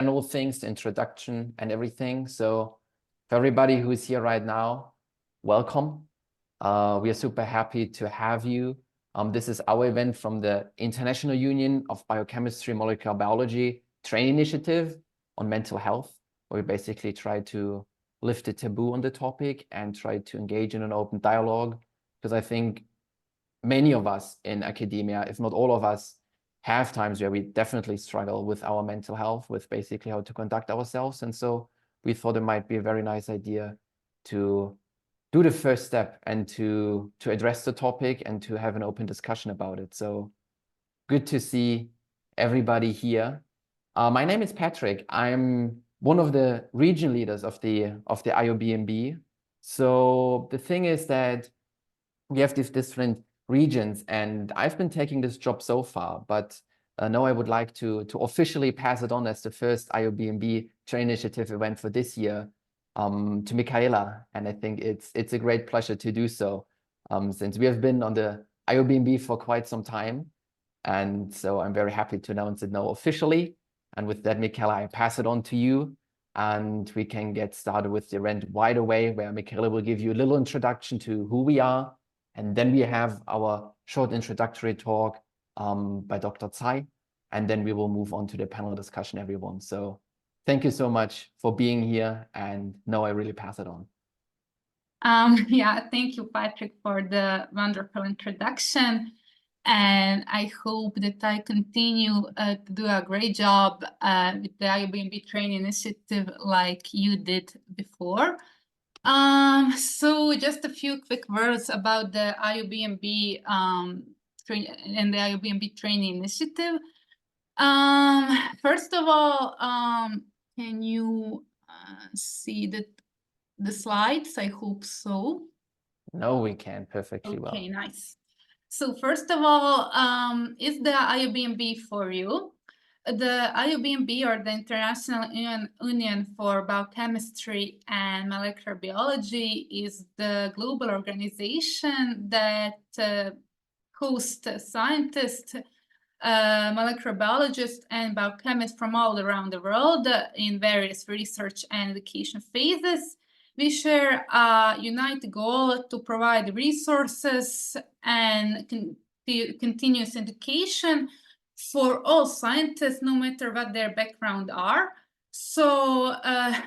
general things, the introduction and everything. So for everybody who is here right now, welcome. We are super happy to have you. This is our event from the International Union of Biochemistry and Molecular Biology Training Initiative on mental health, where we basically try to lift the taboo on the topic and try to engage in an open dialogue. Because I think many of us in academia, if not all of us, have times where we definitely struggle with our mental health, with basically how to conduct ourselves. And so we thought it might be a very nice idea to do the first step and to address the topic and to have an open discussion about it. So good to see everybody here. My name is Patrick. I'm one of the region leaders of the IOBMB. So the thing is that we have these different regions, and I've been taking this job so far, but now I would like to officially pass it on as the first IOBMB Train Initiative event for this year to Michaela, and I think it's a great pleasure to do so, since we have been on the IOBMB for quite some time, and so I'm very happy to announce it now officially. And with that, Michaela, I pass it on to you, and we can get started with the event right away, where Michaela will give you a little introduction to who we are. And then we have our short introductory talk by Dr. Tsai, and then we will move on to the panel discussion, everyone. So thank you so much for being here, and now I really pass it on. Yeah, thank you, Patrick, for the wonderful introduction. And I hope that I continue to do a great job with the IOBMB Training Initiative like you did before. So just a few quick words about the IOBMB and the IOBMB Training Initiative. First of all, can you see the slides? I hope so. No, we can perfectly well. Okay, nice. So first of all, is the IOBMB for you? The IOBMB, or the International Union for Biochemistry and Molecular Biology, is the global organization that hosts scientists, molecular biologists, and biochemists from all around the world in various research and education phases. We share a united goal to provide resources and continuous education for all scientists, no matter what their background are. So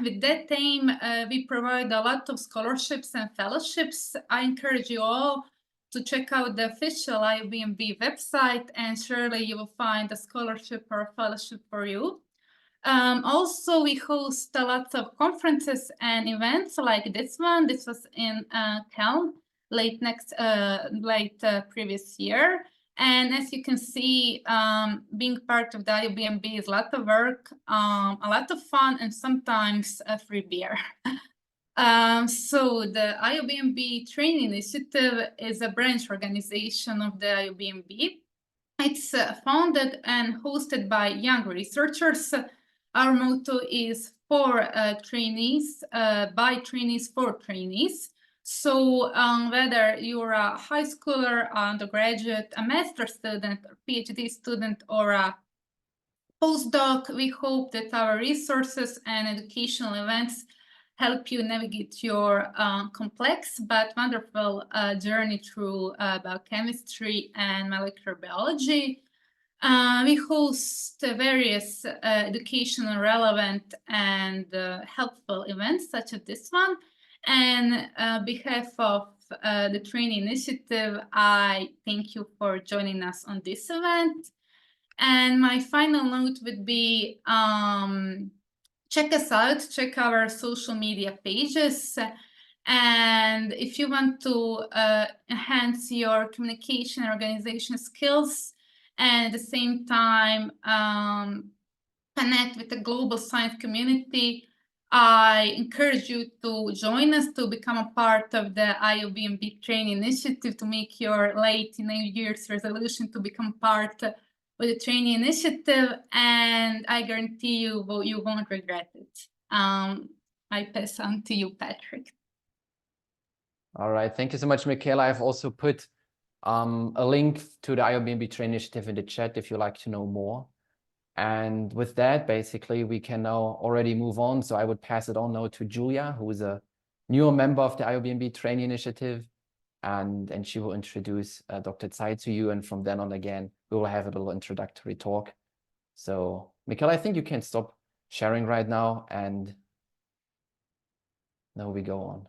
with that aim, we provide a lot of scholarships and fellowships. I encourage you all to check out the official IOBMB website, and surely you will find a scholarship or a fellowship for you. Also, we host a lot of conferences and events like this one. This was in Kelm late previous year. And as you can see, being part of the IOBMB is a lot of work, a lot of fun, and sometimes a free beer. So the IOBMB Training Initiative is a branch organization of the IOBMB. It's founded and hosted by young researchers. Our motto is for trainees, by trainees, for trainees. So whether you're a high schooler, undergraduate, a master's student, a PhD student, or a postdoc, we hope that our resources and educational events help you navigate your complex but wonderful journey through biochemistry and molecular biology. We host various educational, relevant, and helpful events such as this one. And on behalf of the Training Initiative, I thank you for joining us on this event. And my final note would be, check us out, check our social media pages. And if you want to enhance your communication and organization skills, and at the same time connect with the global science community, I encourage you to join us to become a part of the IOBMB Training Initiative, to make your late New Year's resolution to become part of the Training Initiative, and I guarantee you won't regret it. I pass on to you, Patrick. All right, thank you so much, Michaela. I've also put a link to the IOBMB Training Initiative in the chat if you'd like to know more. And with that, basically, we can now already move on. So I would pass it on now to Julia, who is a newer member of the IOBMB Training Initiative. And she will introduce Dr. Tsai to you. And from then on, again, we will have a little introductory talk. So, Mikhail, I think you can stop sharing right now. And now we go on.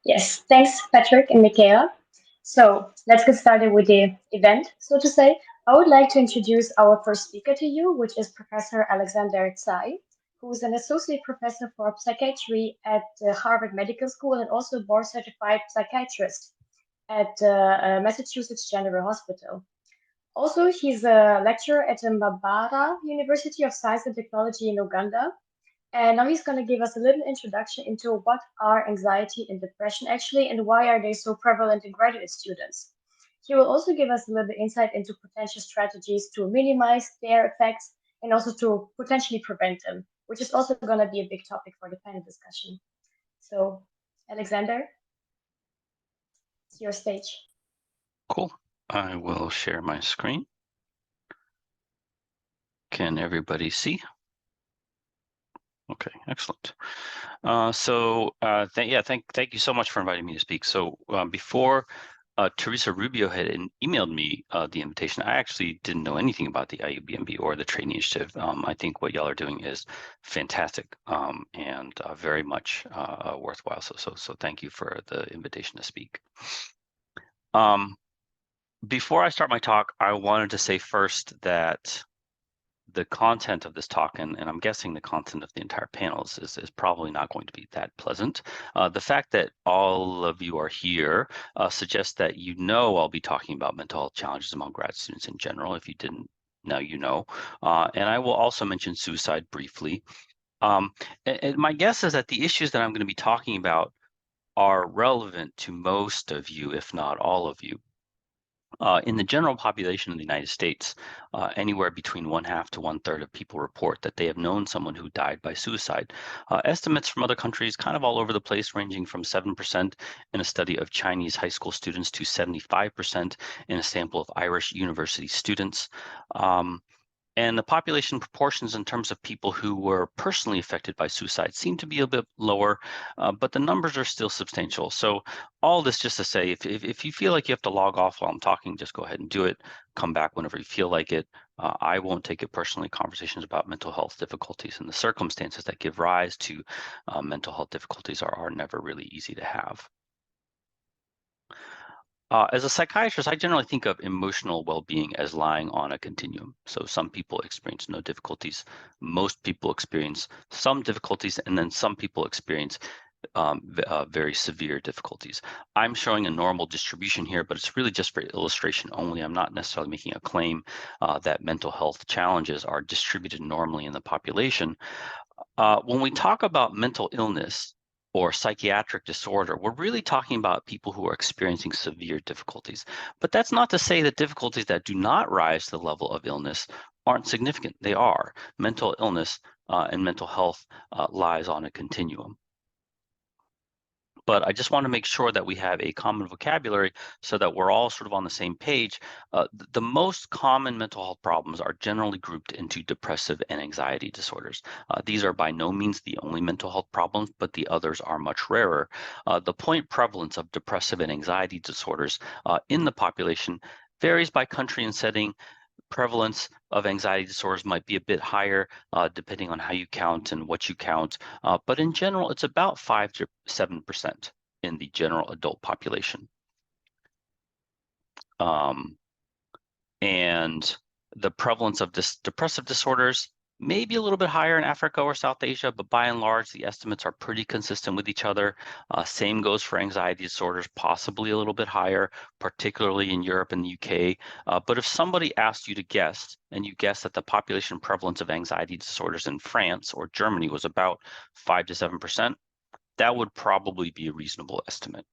Yes, thanks, Patrick and Michaela. So let's get started with the event, so to say. I would like to introduce our first speaker to you, which is Professor Alexander Tsai, who is an associate professor for psychiatry at the Harvard Medical School and also board-certified psychiatrist at Massachusetts General Hospital. Also, he's a lecturer at the Mabara University of Science and Technology in Uganda. And now he's going to give us a little introduction into what are anxiety and depression actually, and why are they so prevalent in graduate students. He will also give us a little insight into potential strategies to minimize their effects and also to potentially prevent them, which is also going to be a big topic for the panel discussion. So, Alexander, it's your stage. Cool. I will share my screen. Can everybody see? Okay, excellent. Thank you so much for inviting me to speak. So before Teresa Rubio had emailed me the invitation, I actually didn't know anything about the IUBMB or the training initiative. I think what y'all are doing is fantastic and very much worthwhile. So thank you for the invitation to speak. Before I start my talk, I wanted to say first that the content of this talk, and I'm guessing the content of the entire panel is probably not going to be that pleasant. The fact that all of you are here suggests that you know I'll be talking about mental health challenges among grad students in general. If you didn't, now you know. And I will also mention suicide briefly. And my guess is that the issues that I'm going to be talking about are relevant to most of you, if not all of you. In the general population of the United States, anywhere between 1/2 to 1/3 of people report that they have known someone who died by suicide. Estimates from other countries kind of all over the place, ranging from 7% in a study of Chinese high school students to 75% in a sample of Irish university students. And the population proportions in terms of people who were personally affected by suicide seem to be a bit lower, but the numbers are still substantial. So all this just to say, if you feel like you have to log off while I'm talking, just go ahead and do it. Come back whenever you feel like it. I won't take it personally. Conversations about mental health difficulties and the circumstances that give rise to mental health difficulties are never really easy to have. As a psychiatrist, I generally think of emotional well-being as lying on a continuum. So some people experience no difficulties, most people experience some difficulties, and then some people experience very severe difficulties. I'm showing a normal distribution here, but it's really just for illustration only. I'm not necessarily making a claim that mental health challenges are distributed normally in the population. When we talk about mental illness, or psychiatric disorder, we're really talking about people who are experiencing severe difficulties. But that's not to say that difficulties that do not rise to the level of illness aren't significant. They are. Mental illness and mental health lies on a continuum. But I just want to make sure that we have a common vocabulary so that we're all sort of on the same page. The most common mental health problems are generally grouped into depressive and anxiety disorders. These are by no means the only mental health problems, but the others are much rarer. The point prevalence of depressive and anxiety disorders in the population varies by country and setting. Prevalence of anxiety disorders might be a bit higher depending on how you count and what you count, but in general, it's about 5 to 7% in the general adult population. And the prevalence of depressive disorders may be a little bit higher in Africa or South Asia, but by and large, the estimates are pretty consistent with each other. Same goes for anxiety disorders, possibly a little bit higher, particularly in Europe and the UK. But if somebody asked you to guess, and you guessed that the population prevalence of anxiety disorders in France or Germany was about 5 to 7%, that would probably be a reasonable estimate.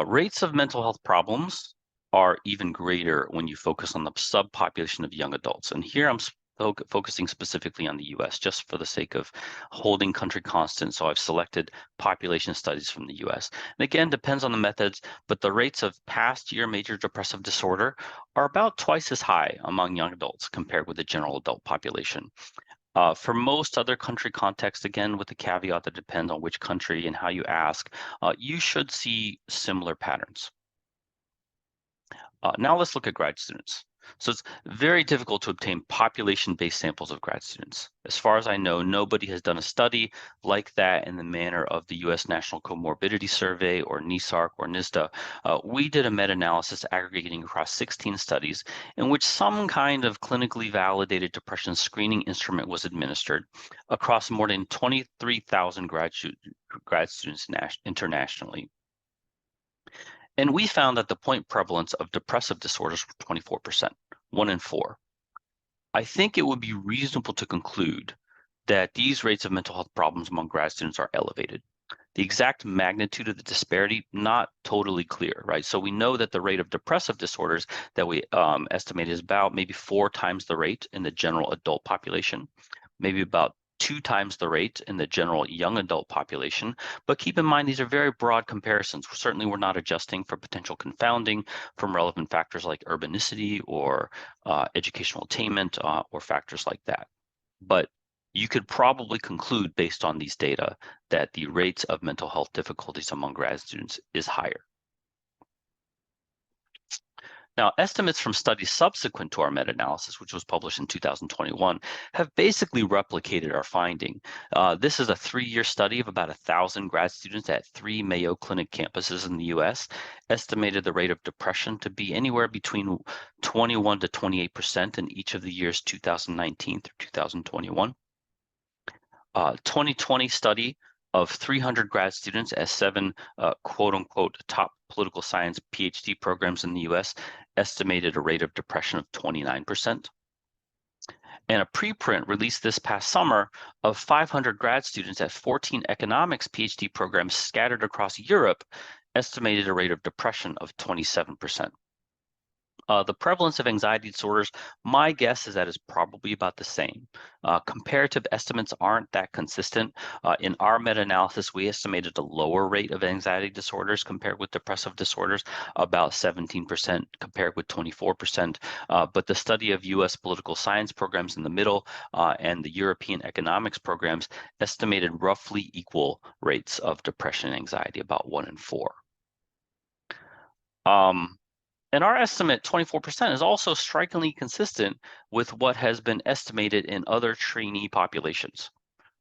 Rates of mental health problems are even greater when you focus on the subpopulation of young adults. And here I'm focusing specifically on the US just for the sake of holding country constant. So I've selected population studies from the US. And again, depends on the methods, but the rates of past year major depressive disorder are about twice as high among young adults compared with the general adult population. For most other country contexts, again, with the caveat that depends on which country and how you ask, you should see similar patterns. Now let's look at grad students. So it's very difficult to obtain population-based samples of grad students. As far as I know, nobody has done a study like that in the manner of the U.S. National Comorbidity Survey or NESARC or NISDA. We did a meta-analysis aggregating across 16 studies in which some kind of clinically validated depression screening instrument was administered across more than 23,000 grad students internationally. And we found that the point prevalence of depressive disorders was 24%, 1 in 4. I think it would be reasonable to conclude that these rates of mental health problems among grad students are elevated. The exact magnitude of the disparity, not totally clear, right? So we know that the rate of depressive disorders that we estimate is about maybe 4 times the rate in the general adult population, maybe about 2 times the rate in the general young adult population. But keep in mind, these are very broad comparisons. Certainly, we're not adjusting for potential confounding from relevant factors like urbanicity or educational attainment or factors like that. But you could probably conclude based on these data that the rates of mental health difficulties among grad students is higher. Now, estimates from studies subsequent to our meta-analysis, which was published in 2021, have basically replicated our finding. This is a 3-year study of about 1,000 grad students at 3 Mayo Clinic campuses in the US, estimated the rate of depression to be anywhere between 21 to 28% in each of the years 2019 through 2021. 2020 study of 300 grad students at 7 quote-unquote top political science PhD programs in the US estimated a rate of depression of 29%. And a preprint released this past summer of 500 grad students at 14 economics PhD programs scattered across Europe estimated a rate of depression of 27%. The prevalence of anxiety disorders, my guess is that is probably about the same. Comparative estimates aren't that consistent. In our meta-analysis, we estimated a lower rate of anxiety disorders compared with depressive disorders, about 17% compared with 24%. But the study of US political science programs in the middle and the European economics programs estimated roughly equal rates of depression and anxiety, about 1 in 4. And our estimate, 24%, is also strikingly consistent with what has been estimated in other trainee populations,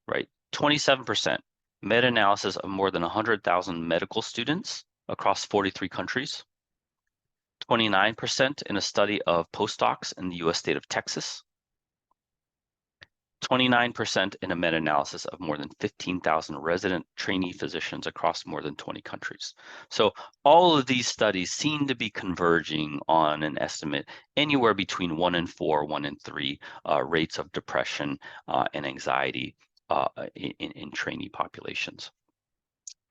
right? 27%, meta-analysis of more than 100,000 medical students across 43 countries. 29% in a study of postdocs in the US state of Texas. 29% in a meta-analysis of more than 15,000 resident trainee physicians across more than 20 countries. So all of these studies seem to be converging on an estimate anywhere between 1 in 4, 1 in 3 rates of depression and anxiety in trainee populations.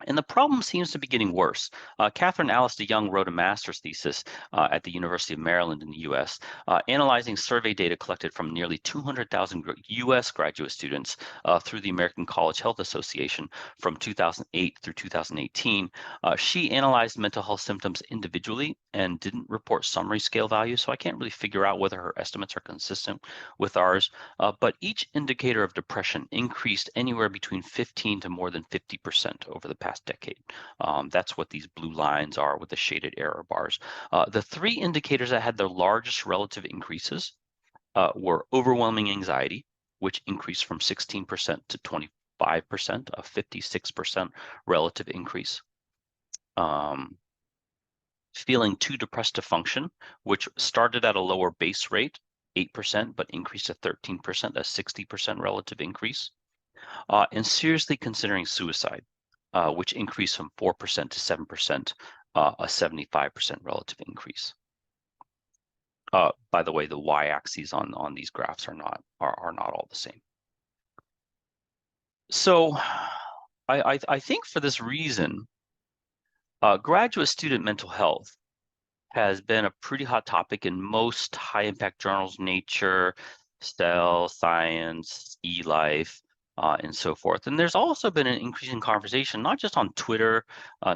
And the problem seems to be getting worse. Catherine Alice DeYoung wrote a master's thesis at the University of Maryland in the US, analyzing survey data collected from nearly 200,000 US graduate students through the American College Health Association from 2008 through 2018. She analyzed mental health symptoms individually and didn't report summary scale values, so I can't really figure out whether her estimates are consistent with ours. But each indicator of depression increased anywhere between 15 to more than 50% over the past decade. That's what these blue lines are with the shaded error bars. The 3 indicators that had the largest relative increases were overwhelming anxiety, which increased from 16% to 25%, a 56% relative increase. Feeling too depressed to function, which started at a lower base rate, 8%, but increased to 13%, a 60% relative increase. And seriously considering suicide, which increased from 4% to 7%, a 75% relative increase. By the way, the y-axes on these graphs are not all the same. So I think for this reason, graduate student mental health has been a pretty hot topic in most high-impact journals, Nature, cell science, e-life, and so forth. And there's also been an increasing conversation, not just on Twitter,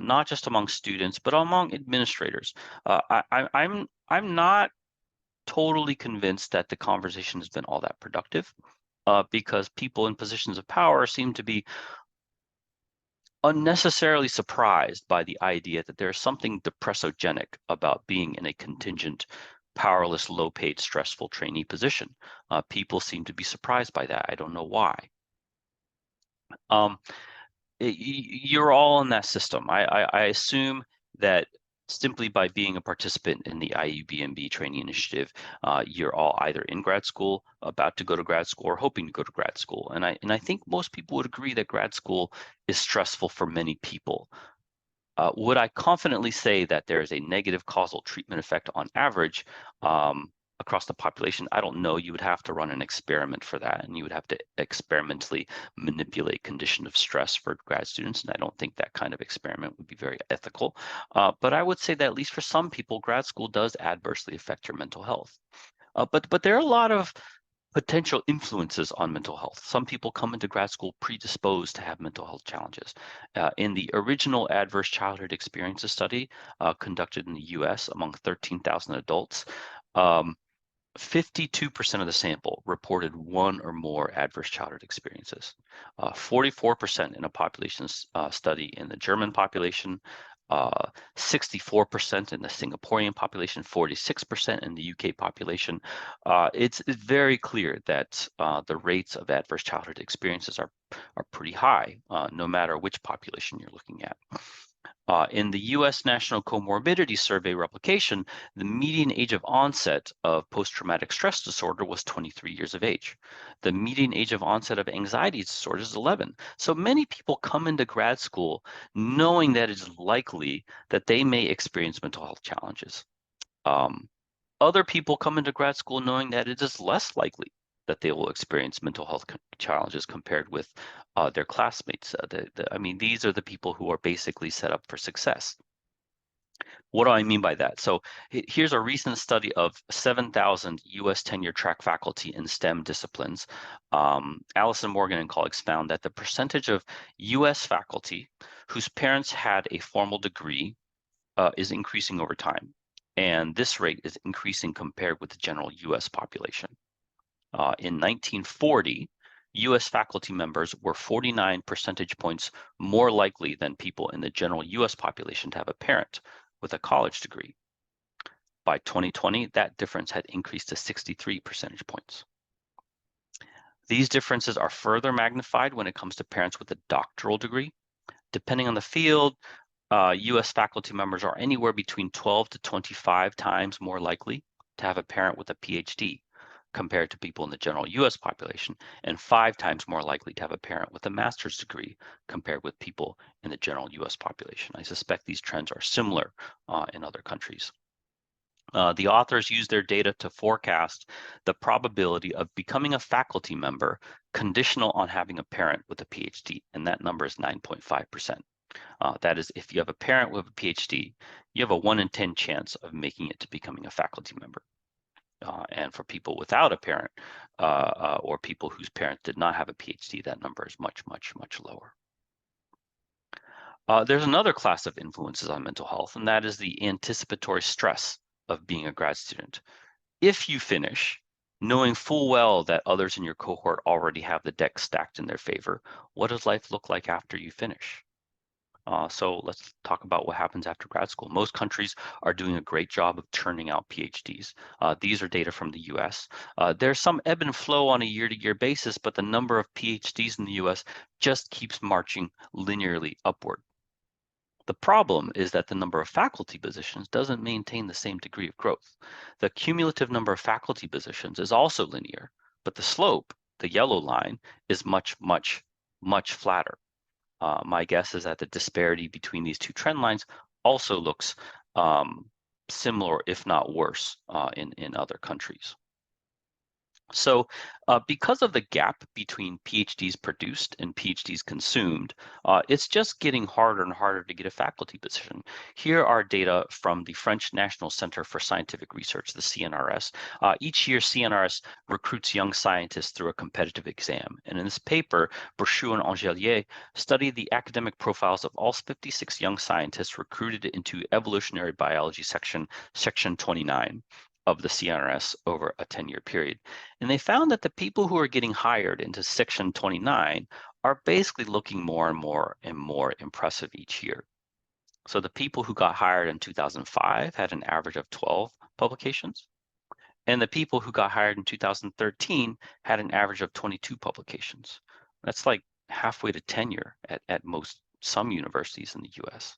not just among students, but among administrators. I'm not totally convinced that the conversation has been all that productive, because people in positions of power seem to be unnecessarily surprised by the idea that there's something depressogenic about being in a contingent, powerless, low-paid, stressful trainee position. People seem to be surprised by that. I don't know why. You're all in that system. I assume that simply by being a participant in the IUBMB training initiative, you're all either in grad school, about to go to grad school, or hoping to go to grad school. And I think most people would agree that grad school is stressful for many people. Would I confidently say that there is a negative causal treatment effect on average across the population? I don't know. You would have to run an experiment for that, and you would have to experimentally manipulate condition of stress for grad students, and I don't think that kind of experiment would be very ethical. But I would say that at least for some people, grad school does adversely affect your mental health. But there are a lot of potential influences on mental health. Some people come into grad school predisposed to have mental health challenges. In the original Adverse Childhood Experiences study conducted in the US among 13,000 adults, 52% of the sample reported one or more adverse childhood experiences. 44% in a population study in the German population, 64% in the Singaporean population, 46% in the UK population. It's very clear that the rates of adverse childhood experiences are pretty high, no matter which population you're looking at. In the U.S. National Comorbidity Survey replication, the median age of onset of post-traumatic stress disorder was 23 years of age. The median age of onset of anxiety disorder is 11. So many people come into grad school knowing that it's likely that they may experience mental health challenges. Other people come into grad school knowing that it is less likely that they will experience mental health challenges compared with their classmates. I mean, these are the people who are basically set up for success. What do I mean by that? So here's a recent study of 7,000 U.S. tenure track faculty in STEM disciplines. Allison Morgan and colleagues found that the percentage of U.S. faculty whose parents had a formal degree is increasing over time. And this rate is increasing compared with the general U.S. population. In 1940, U.S. faculty members were 49 percentage points more likely than people in the general U.S. population to have a parent with a college degree. By 2020, that difference had increased to 63 percentage points. These differences are further magnified when it comes to parents with a doctoral degree. Depending on the field, U.S. faculty members are anywhere between 12 to 25 times more likely to have a parent with a PhD compared to people in the general U.S. population, and 5 times more likely to have a parent with a master's degree compared with people in the general U.S. population. I suspect these trends are similar in other countries. The authors use their data to forecast the probability of becoming a faculty member conditional on having a parent with a PhD, and that number is 9.5%. That is, if you have a parent with a PhD, you have a 1 in 10 chance of making it to becoming a faculty member. And for people without a parent or people whose parents did not have a PhD, that number is much, much, much lower. There's another class of influences on mental health, and that is the anticipatory stress of being a grad student. If you finish, knowing full well that others in your cohort already have the deck stacked in their favor, what does life look like after you finish? So let's talk about what happens after grad school. Most countries are doing a great job of churning out PhDs. These are data from the US. There's some ebb and flow on a year-to-year basis, but the number of PhDs in the US just keeps marching linearly upward. The problem is that the number of faculty positions doesn't maintain the same degree of growth. The cumulative number of faculty positions is also linear, but the slope, the yellow line, is much, much, much flatter. My guess is that the disparity between these two trend lines also looks similar, if not worse, in other countries. So because of the gap between PhDs produced and PhDs consumed, it's just getting harder and harder to get a faculty position. Here are data from the French National Center for Scientific Research, the CNRS. Each year, CNRS recruits young scientists through a competitive exam. And in this paper, Brochu and Angelier studied the academic profiles of all 56 young scientists recruited into evolutionary biology section 29 of the CNRS over a 10-year period. And they found that the people who are getting hired into section 29 are basically looking more and more impressive each year. So the people who got hired in 2005 had an average of 12 publications. And the people who got hired in 2013 had an average of 22 publications. That's like halfway to tenure at some universities in the US.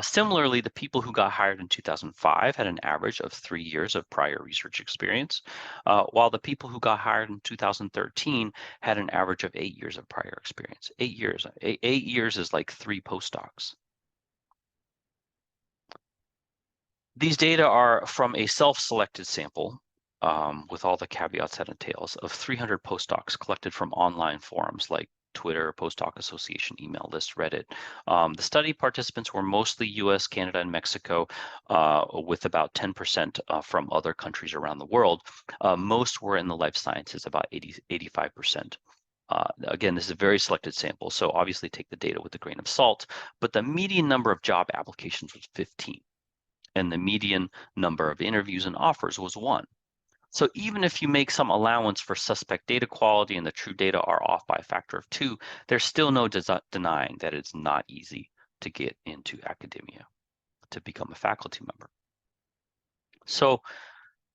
Similarly, the people who got hired in 2005 had an average of 3 years of prior research experience, while the people who got hired in 2013 had an average of 8 years of prior experience. 8 years. 8 years is like 3 postdocs. These data are from a self-selected sample, with all the caveats that entails, of 300 postdocs collected from online forums like Twitter, Postdoc Association, email list, Reddit. The study participants were mostly US, Canada, and Mexico, with about 10% from other countries around the world. Most were in the life sciences, about 85%. Again, this is a very selected sample, so obviously take the data with a grain of salt, but the median number of job applications was 15, and the median number of interviews and offers was 1. So even if you make some allowance for suspect data quality and the true data are off by a factor of 2, there's still no denying that it's not easy to get into academia, to become a faculty member. So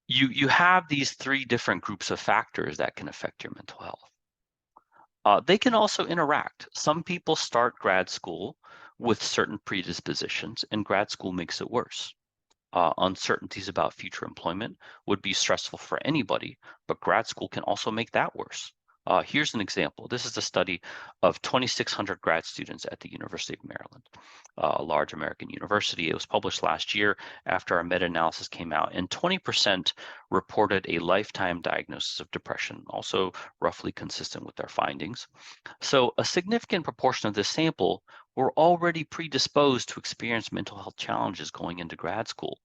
you have these 3 different groups of factors that can affect your mental health. They can also interact. Some people start grad school with certain predispositions, and grad school makes it worse. Uncertainties about future employment would be stressful for anybody, but grad school can also make that worse. Here's an example. This is a study of 2,600 grad students at the University of Maryland, a large American university. It was published last year after our meta-analysis came out, and 20% reported a lifetime diagnosis of depression, also roughly consistent with their findings. So a significant proportion of this sample were already predisposed to experience mental health challenges going into grad school.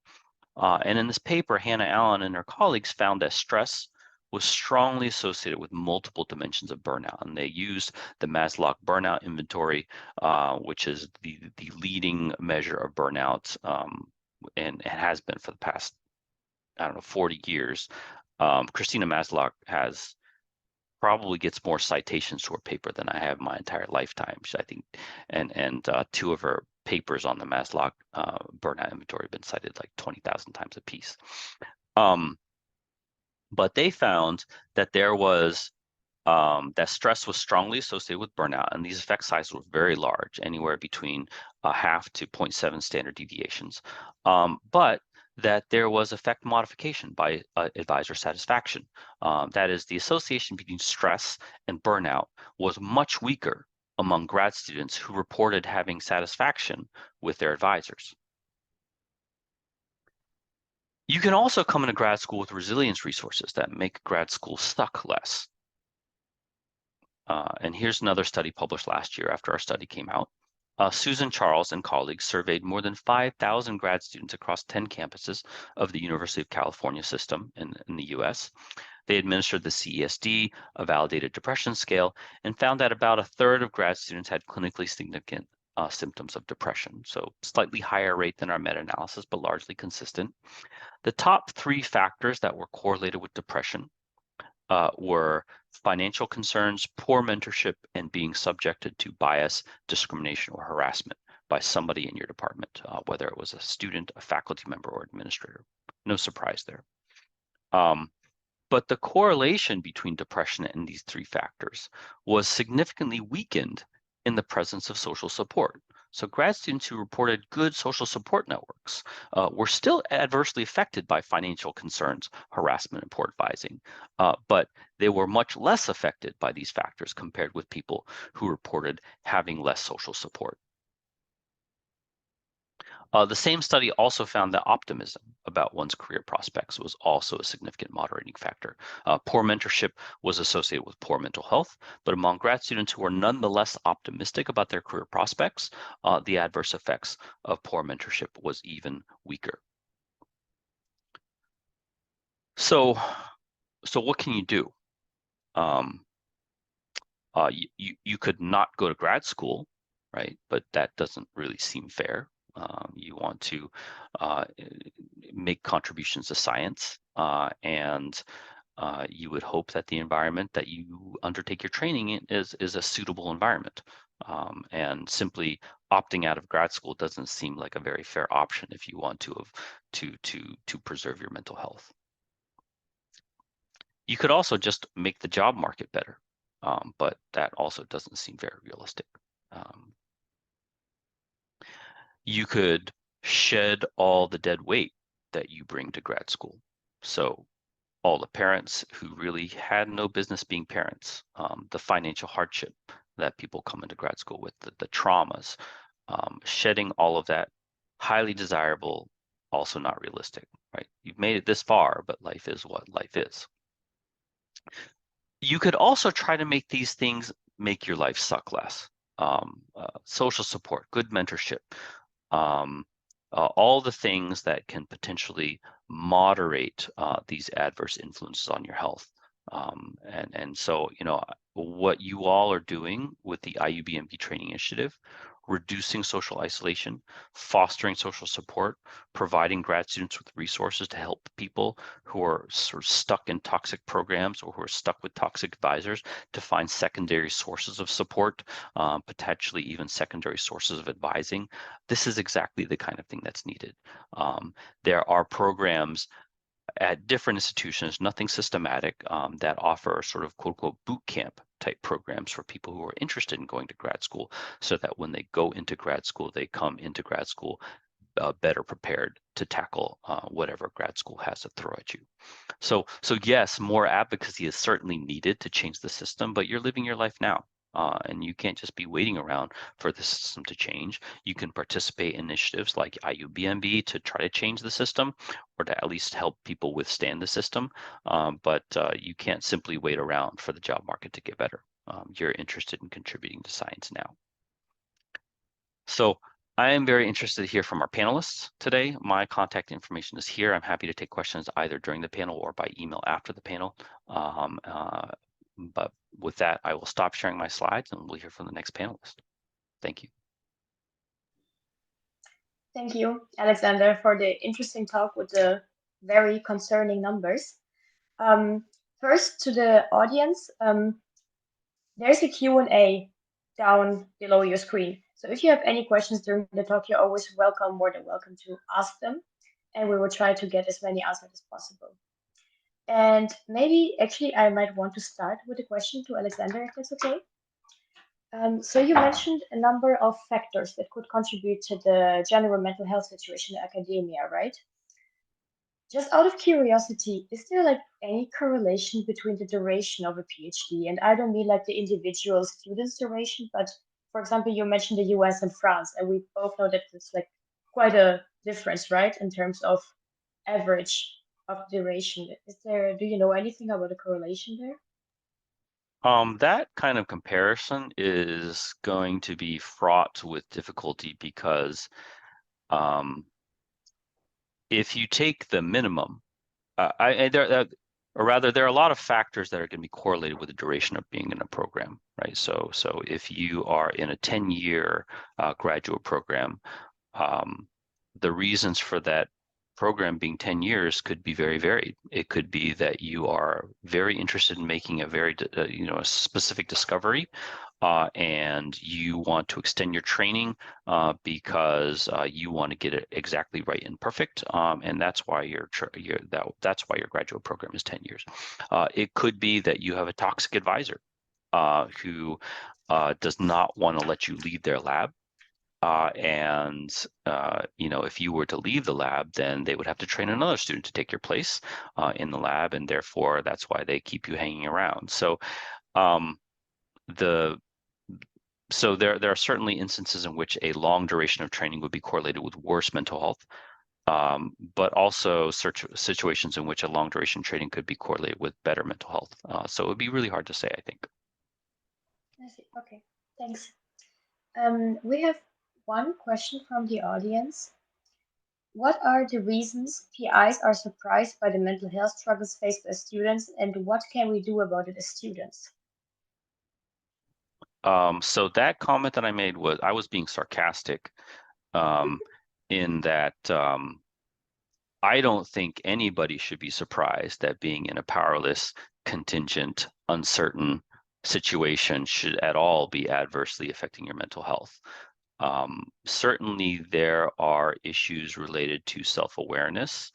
And in this paper, Hannah Allen and her colleagues found that stress was strongly associated with multiple dimensions of burnout. And they used the Maslow burnout inventory, which is the leading measure of burnout, and has been for the past, 40 years. Christina Maslow probably gets more citations to her paper than I have my entire lifetime. I think, and 2 of her papers on the Maslow burnout inventory have been cited like 20,000 times a piece. But they found that there was that stress was strongly associated with burnout, and these effect sizes were very large, anywhere between 0.5 to 0.7 standard deviations. But that there was effect modification by advisor satisfaction. That is, the association between stress and burnout was much weaker among grad students who reported having satisfaction with their advisors. You can also come into grad school with resilience resources that make grad school suck less. And here's another study published last year after our study came out. Susan Charles and colleagues surveyed more than 5,000 grad students across 10 campuses of the University of California system in the US. They administered the CESD, a validated depression scale, and found that about 1/3 of grad students had clinically significant symptoms of depression. So slightly higher rate than our meta-analysis, but largely consistent. The top 3 factors that were correlated with depression were financial concerns, poor mentorship, and being subjected to bias, discrimination, or harassment by somebody in your department, whether it was a student, a faculty member, or administrator. No surprise there. But the correlation between depression and these 3 factors was significantly weakened in the presence of social support. So grad students who reported good social support networks were still adversely affected by financial concerns, harassment, and poor advising, but they were much less affected by these factors compared with people who reported having less social support. The same study also found that optimism about one's career prospects was also a significant moderating factor. Poor mentorship was associated with poor mental health, but among grad students who are nonetheless optimistic about their career prospects, the adverse effects of poor mentorship was even weaker. So what can you do? You could not go to grad school, right? But that doesn't really seem fair. You want to make contributions to science, and you would hope that the environment that you undertake your training in is a suitable environment. And simply opting out of grad school doesn't seem like a very fair option if you want to preserve your mental health. You could also just make the job market better, but that also doesn't seem very realistic. You could shed all the dead weight that you bring to grad school. So all the parents who really had no business being parents, the financial hardship that people come into grad school with, the traumas, shedding all of that, highly desirable, also not realistic, right? You've made it this far, but life is what life is. You could also try to make these things make your life suck less. Social support, good mentorship, all the things that can potentially moderate these adverse influences on your health. And so, you know, what you all are doing with the IUBMB training initiative, reducing social isolation, fostering social support, providing grad students with resources to help people who are sort of stuck in toxic programs or who are stuck with toxic advisors to find secondary sources of support, potentially even secondary sources of advising. This is exactly the kind of thing that's needed. There are programs at different institutions, nothing systematic, that offer sort of quote unquote boot camp type programs for people who are interested in going to grad school, so that when they go into grad school, they come into grad school better prepared to tackle whatever grad school has to throw at you. So yes, more advocacy is certainly needed to change the system, but you're living your life now. And you can't just be waiting around for the system to change. You can participate in initiatives like IUBMB to try to change the system, or to at least help people withstand the system. But you can't simply wait around for the job market to get better. You're interested in contributing to science now. So I am very interested to hear from our panelists today. My contact information is here. I'm happy to take questions either during the panel or by email after the panel. But with that, I will stop sharing my slides and we'll hear from the next panelist. Thank you. Thank you, Alexander, for the interesting talk with the very concerning numbers. First, to the audience, there's a Q&A down below your screen. So if you have any questions during the talk, you're always more than welcome to ask them, and we will try to get as many answers as possible. And maybe actually I might want to start with a question to Alexander, if that's okay. So you mentioned a number of factors that could contribute to the general mental health situation in academia, right? Just out of curiosity, is there like any correlation between the duration of a PhD? And I don't mean like the individual student's duration, but for example, you mentioned the US and France, and we both know that it's like quite a difference, right, in terms of average of duration. Do you know anything about the correlation there? That kind of comparison is going to be fraught with difficulty because if you take the minimum, or rather, there are a lot of factors that are going to be correlated with the duration of being in a program, right? So if you are in a 10-year graduate program, the reasons for that program being 10 years could be very varied. It could be that you are very interested in making a very a specific discovery, and you want to extend your training because you want to get it exactly right and perfect, and that's why that's why your graduate program is 10 years. It could be that you have a toxic advisor who does not want to let you leave their lab. If you were to leave the lab, then they would have to train another student to take your place in the lab, and therefore that's why they keep you hanging around. So So there are certainly instances in which a long duration of training would be correlated with worse mental health, but also situations in which a long duration training could be correlated with better mental health. So it would be really hard to say, I think. I see. Okay, thanks. We have one question from the audience. What are the reasons PIs are surprised by the mental health struggles faced by students, and what can we do about it as students? So that comment that I made was, I was being sarcastic, in that I don't think anybody should be surprised that being in a powerless, contingent, uncertain situation should at all be adversely affecting your mental health. Certainly there are issues related to self-awareness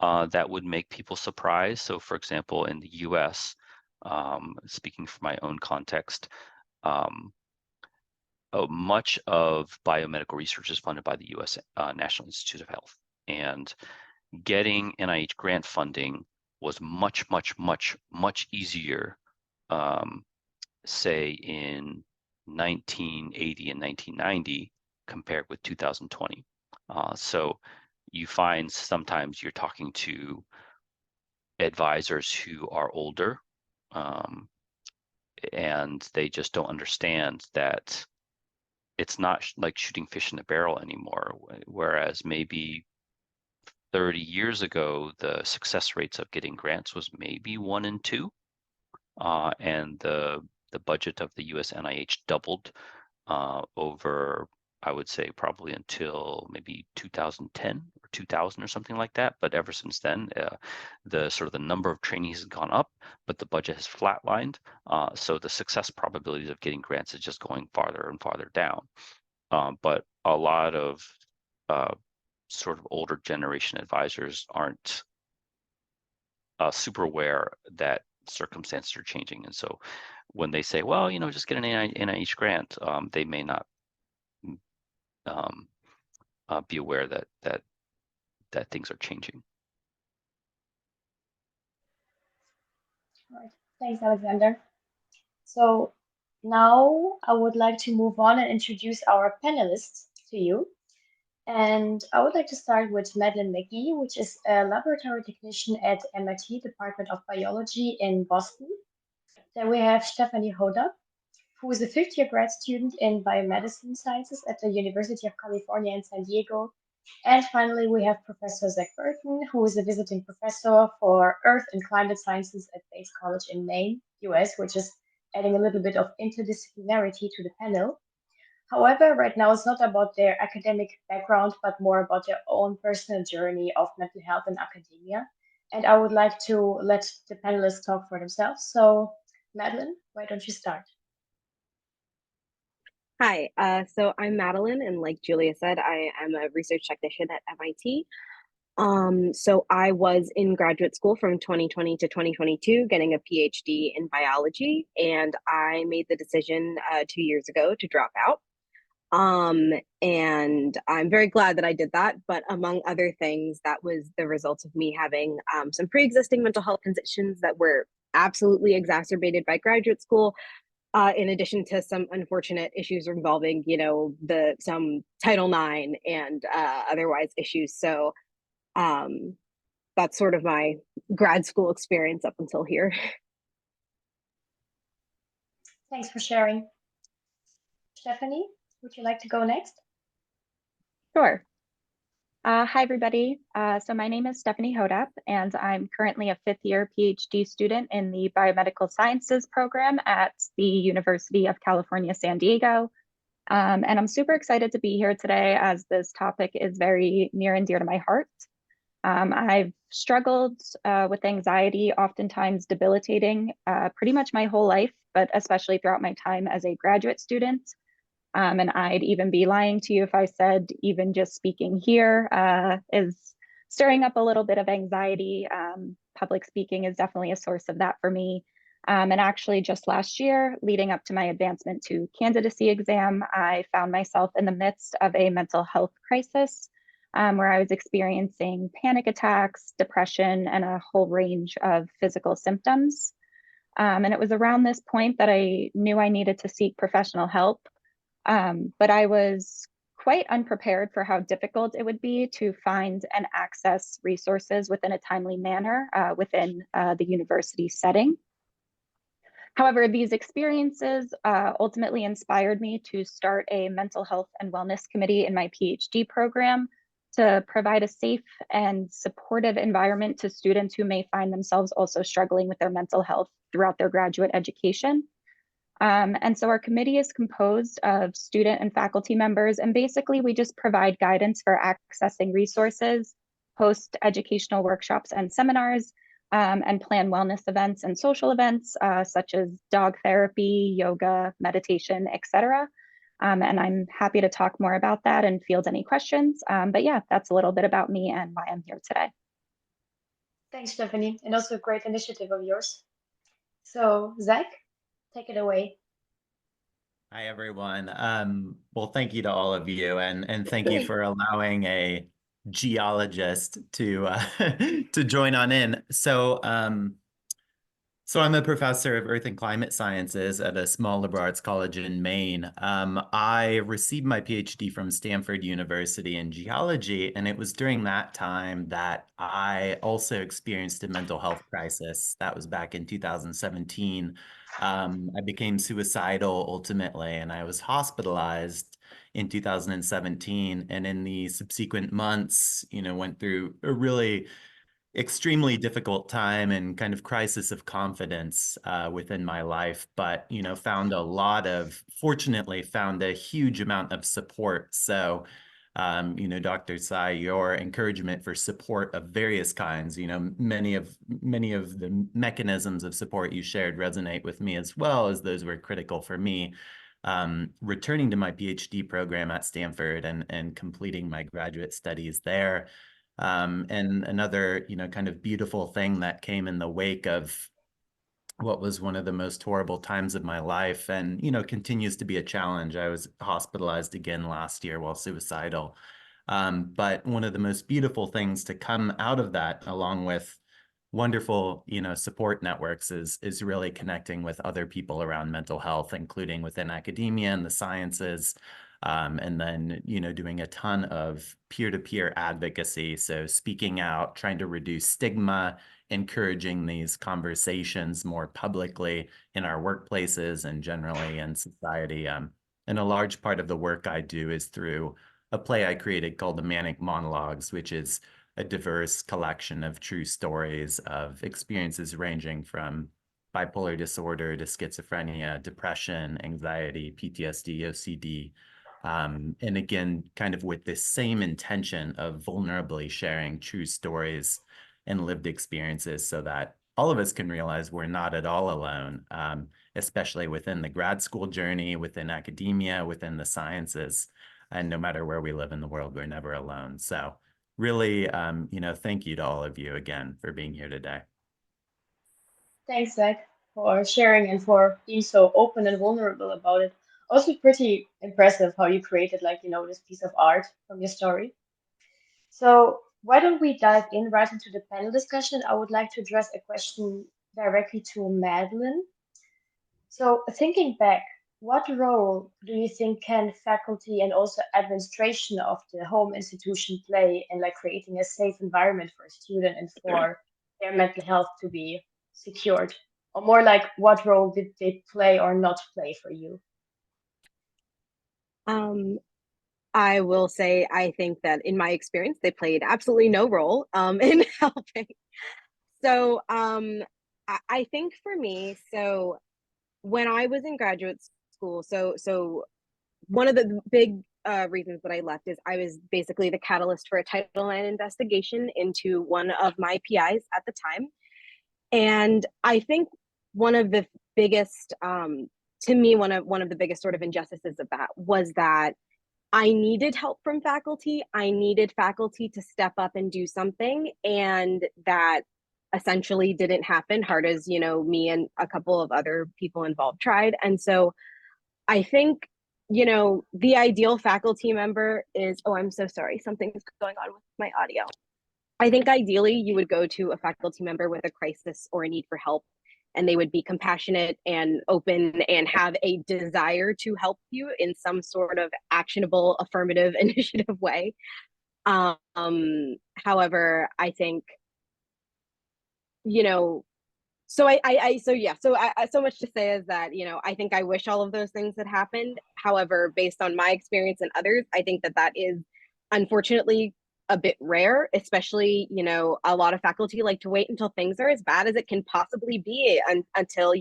that would make people surprised. So for example, in the US, speaking from my own context, much of biomedical research is funded by the US National Institute of Health. And getting NIH grant funding was much, much, much, much easier, say in 1980 and 1990 compared with 2020. So you find sometimes you're talking to advisors who are older, and they just don't understand that it's not like shooting fish in a barrel anymore, whereas maybe 30 years ago, the success rates of getting grants was maybe 1 in 2, and the budget of the US NIH doubled over, I would say, probably until maybe 2010 or 2000 or something like that. But ever since then, the number of trainees has gone up, but the budget has flatlined. So the success probabilities of getting grants is just going farther and farther down. But a lot of sort of older generation advisors aren't super aware that circumstances are changing. And so when they say, well, just get an NIH grant, they may not be aware that things are changing. All right. Thanks, Alexander. So now I would like to move on and introduce our panelists to you. And I would like to start with Madeline McGee, which is a laboratory technician at MIT Department of Biology in Boston. Then we have Stephanie Hoda, who is a fifth-year grad student in biomedicine sciences at the University of California in San Diego. And finally, we have Professor Zach Burton, who is a visiting professor for Earth and Climate Sciences at Bates College in Maine, US, which is adding a little bit of interdisciplinarity to the panel. However, right now it's not about their academic background, but more about their own personal journey of mental health in academia. And I would like to let the panelists talk for themselves. So, Madeline, why don't you start? Hi, so I'm Madeline, and like Julia said, I am a research technician at MIT. So I was in graduate school from 2020 to 2022, getting a PhD in biology, and I made the decision 2 years ago to drop out. And I'm very glad that I did that, but among other things, that was the result of me having some pre-existing mental health conditions that were absolutely exacerbated by graduate school. In addition to some unfortunate issues involving, some Title IX and otherwise issues. So that's sort of my grad school experience up until here. Thanks for sharing. Stephanie, would you like to go next? Sure. Hi, everybody. So my name is Stephanie Hodap, and I'm currently a fifth-year PhD student in the Biomedical Sciences program at the University of California, San Diego. And I'm super excited to be here today as this topic is very near and dear to my heart. I've struggled with anxiety, oftentimes debilitating, pretty much my whole life, but especially throughout my time as a graduate student. And I'd even be lying to you if I said even just speaking here is stirring up a little bit of anxiety. Public speaking is definitely a source of that for me. And actually just last year, leading up to my advancement to candidacy exam, I found myself in the midst of a mental health crisis where I was experiencing panic attacks, depression, and a whole range of physical symptoms. And it was around this point that I knew I needed to seek professional help. But I was quite unprepared for how difficult it would be to find and access resources within a timely manner within the university setting. However, these experiences ultimately inspired me to start a mental health and wellness committee in my PhD program to provide a safe and supportive environment to students who may find themselves also struggling with their mental health throughout their graduate education. And so our committee is composed of student and faculty members, and basically we just provide guidance for accessing resources, host educational workshops and seminars, and plan wellness events and social events such as dog therapy, yoga, meditation, etc. And I'm happy to talk more about that and field any questions. But yeah, that's a little bit about me and why I'm here today. Thanks, Stephanie, and also a great initiative of yours. So, Zach, take it away. Hi, everyone. Well, thank you to all of you, and thank you for allowing a geologist to to join on in. So I'm a professor of Earth and Climate Sciences at a small liberal arts college in Maine. I received my PhD from Stanford University in geology, and it was during that time that I also experienced a mental health crisis. That was back in 2017. I became suicidal ultimately, and I was hospitalized in 2017. And in the subsequent months, went through a really extremely difficult time and kind of crisis of confidence within my life, but fortunately found a huge amount of support. So Dr. Tsai, your encouragement for support of various kinds, many of the mechanisms of support you shared resonate with me as well, as those were critical for me. Returning to my PhD program at Stanford and completing my graduate studies there. And another, kind of beautiful thing that came in the wake of what was one of the most horrible times of my life and, continues to be a challenge. I was hospitalized again last year while suicidal. But one of the most beautiful things to come out of that, along with wonderful, support networks, is really connecting with other people around mental health, including within academia and the sciences. And then, doing a ton of peer-to-peer advocacy. So speaking out, trying to reduce stigma, encouraging these conversations more publicly in our workplaces and generally in society. And a large part of the work I do is through a play I created called The Manic Monologues, which is a diverse collection of true stories of experiences ranging from bipolar disorder to schizophrenia, depression, anxiety, PTSD, OCD. And again, kind of with this same intention of vulnerably sharing true stories and lived experiences so that all of us can realize we're not at all alone, especially within the grad school journey, within academia, within the sciences. And no matter where we live in the world, we're never alone. So really, thank you to all of you again for being here today. Thanks, Zach, for sharing and for being so open and vulnerable about it. Also, pretty impressive how you created, this piece of art from your story. So, why don't we dive in right into the panel discussion? I would like to address a question directly to Madeline. So, thinking back, what role do you think can faculty and also administration of the home institution play in creating a safe environment for a student and for their mental health to be secured? Or more like, what role did they play or not play for you? I will say, I think that in my experience, they played absolutely no role in helping. So I think for me, so when I was in graduate school, so one of the big reasons that I left is I was basically the catalyst for a Title IX investigation into one of my PIs at the time. And I think one of the biggest, to me, one of the biggest sort of injustices of that was that I needed help from faculty. I needed faculty to step up and do something, and that essentially didn't happen, hard as, me and a couple of other people involved tried. And so I think, the ideal faculty member is, oh, I'm so sorry, something's going on with my audio. I think ideally you would go to a faculty member with a crisis or a need for help and they would be compassionate and open and have a desire to help you in some sort of actionable, affirmative, initiative way. However, I think, so so much to say is that, I think I wish all of those things had happened. However, based on my experience and others, I think that is unfortunately a bit rare, especially, a lot of faculty like to wait until things are as bad as it can possibly be until,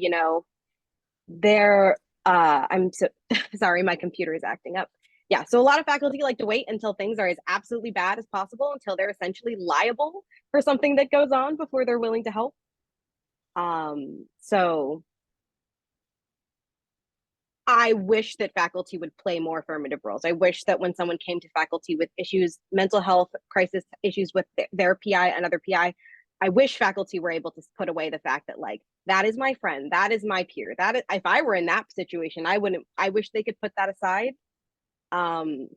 they're, I'm so sorry, my computer is acting up. Yeah, so a lot of faculty like to wait until things are as absolutely bad as possible, until they're essentially liable for something that goes on before they're willing to help. So I wish that faculty would play more affirmative roles. I wish that when someone came to faculty with issues, mental health crisis issues with their PI, another PI, I wish faculty were able to put away the fact that, like, that is my friend, that is my peer, that is, if I were in that situation, I wish they could put that aside.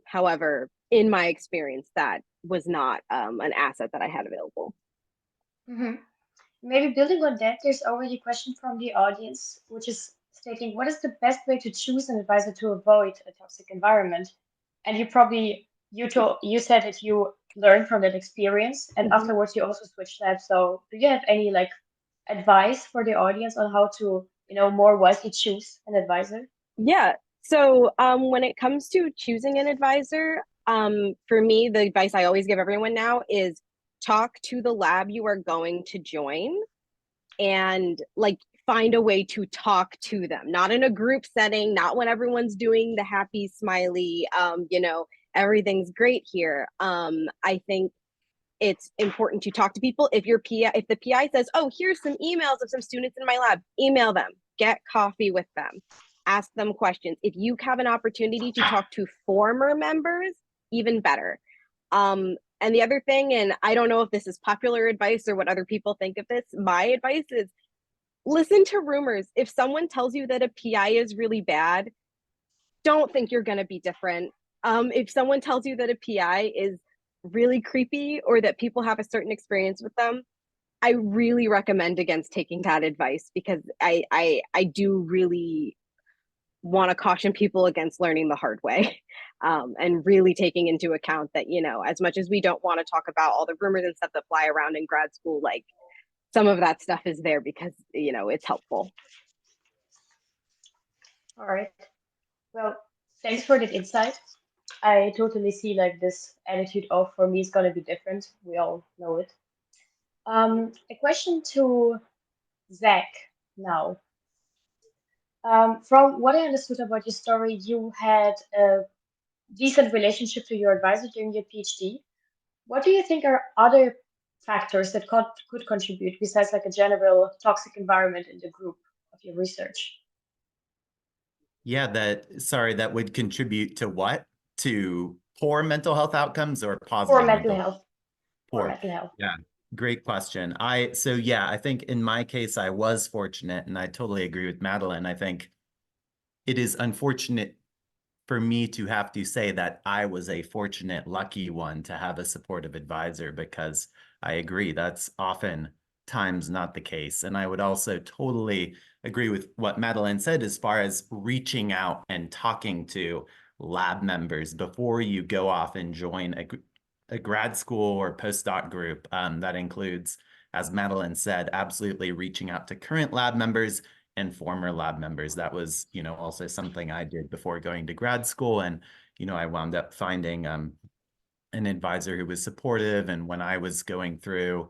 However, in my experience, that was not an asset that I had available. Mhm. Maybe building on that, there's already a question from the audience, which is stating, what is the best way to choose an advisor to avoid a toxic environment? And you said that you learned from that experience, and Mhm. afterwards you also switched labs. So do you have any like advice for the audience on how to, more wisely choose an advisor? Yeah. So when it comes to choosing an advisor, for me, the advice I always give everyone now is talk to the lab you are going to join, and like find a way to talk to them, not in a group setting, not when everyone's doing the happy smiley, everything's great here. I think it's important to talk to people. If the PI says, oh, here's some emails of some students in my lab, email them, get coffee with them, ask them questions. If you have an opportunity to talk to former members, even better. And the other thing, and I don't know if this is popular advice or what other people think of this, my advice is listen to rumors. If someone tells you that a PI is really bad, don't think you're going to be different. If someone tells you that a PI is really creepy or that people have a certain experience with them, I really recommend against taking that advice, because I do really want to caution people against learning the hard way, and really taking into account that, as much as we don't want to talk about all the rumors and stuff that fly around in grad school, like some of that stuff is there because, it's helpful. All right. Well, thanks for that insight. I totally see like this attitude of, for me, it's gonna be different. We all know it. A question to Zach now. From what I understood about your story, you had a decent relationship to your advisor during your PhD. What do you think are other factors that could contribute besides like a general toxic environment in the group of your research? Yeah, that would contribute to what? To poor mental health outcomes or Poor positive mental mental health. Poor poor? mental health. Yeah, great question. I think in my case, I was fortunate, and I totally agree with Madeline. I think it is unfortunate for me to have to say that I was a fortunate, lucky one to have a supportive advisor, because I agree that's often times not the case. And I would also totally agree with what Madeline said as far as reaching out and talking to lab members before you go off and join a grad school or postdoc group. That includes, as Madeline said, absolutely reaching out to current lab members and former lab members. That was, also something I did before going to grad school. And, I wound up finding an advisor who was supportive. And when I was going through,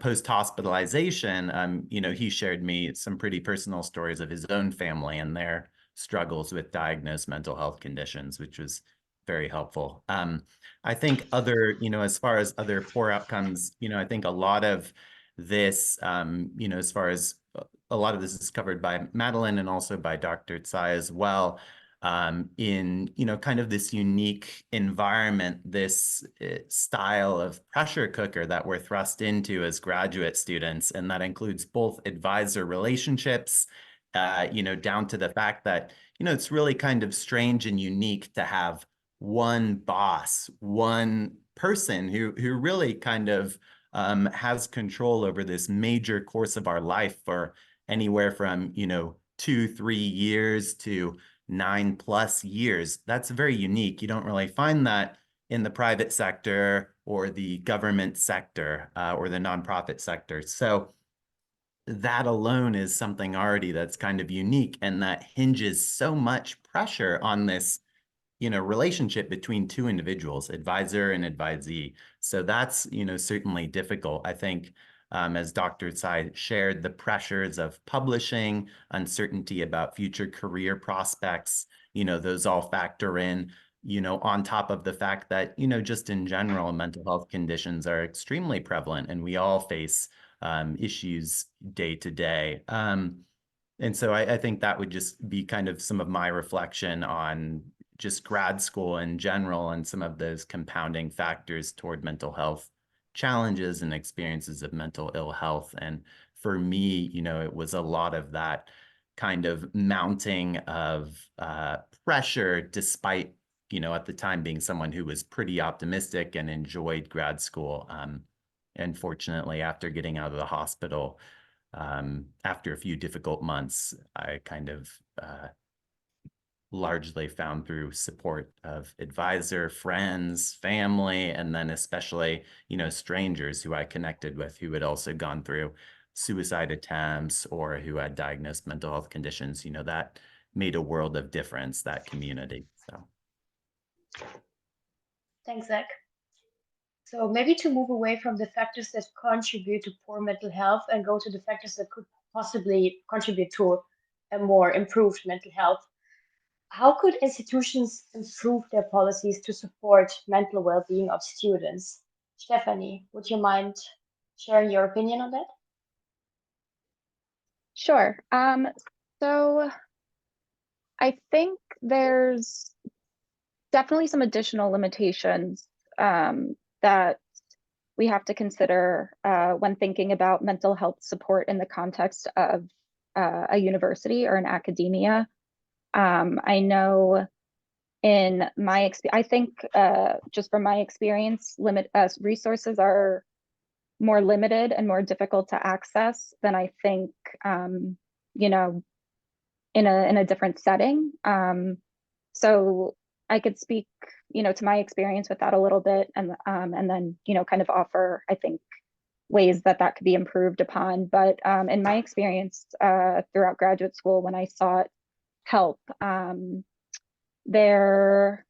post-hospitalization, he shared me some pretty personal stories of his own family and their struggles with diagnosed mental health conditions, which was very helpful. I think as far as other poor outcomes, I think a lot of this, as far as a lot of this is covered by Madeline and also by Dr. Tsai as well, in, kind of this unique environment, this style of pressure cooker that we're thrust into as graduate students. And that includes both advisor relationships, down to the fact that, it's really kind of strange and unique to have one boss, one person who really kind of has control over this major course of our life for anywhere from, 2-3 years to 9+ years. That's very unique. You don't really find that in the private sector or the government sector or the nonprofit sector. So that alone is something already that's kind of unique, and that hinges so much pressure on this relationship between two individuals, advisor and advisee. So that's certainly difficult. I think as Dr. Tsai shared, the pressures of publishing, uncertainty about future career prospects, those all factor in, on top of the fact that, just in general, mental health conditions are extremely prevalent, and we all face issues day to day. And so I think that would just be kind of some of my reflection on just grad school in general and some of those compounding factors toward mental health challenges and experiences of mental ill health. And for me, it was a lot of that kind of mounting of pressure, despite, at the time being someone who was pretty optimistic and enjoyed grad school. And fortunately, after getting out of the hospital, after a few difficult months, I kind of largely found through support of advisor, friends, family, and then especially, strangers who I connected with who had also gone through suicide attempts or who had diagnosed mental health conditions, that made a world of difference, that community. So. Thanks, Zach. So maybe to move away from the factors that contribute to poor mental health and go to the factors that could possibly contribute to a more improved mental health. How could institutions improve their policies to support mental well-being of students? Stephanie, would you mind sharing your opinion on that? Sure. So I think there's definitely some additional limitations that we have to consider when thinking about mental health support in the context of a university or an academia. I know in my experience, I think just from my experience, resources are more limited and more difficult to access than I think, in a different setting. So I could speak, to my experience with that a little bit, and then, kind of offer, I think, ways that could be improved upon. But in my experience throughout graduate school, when I sought help, there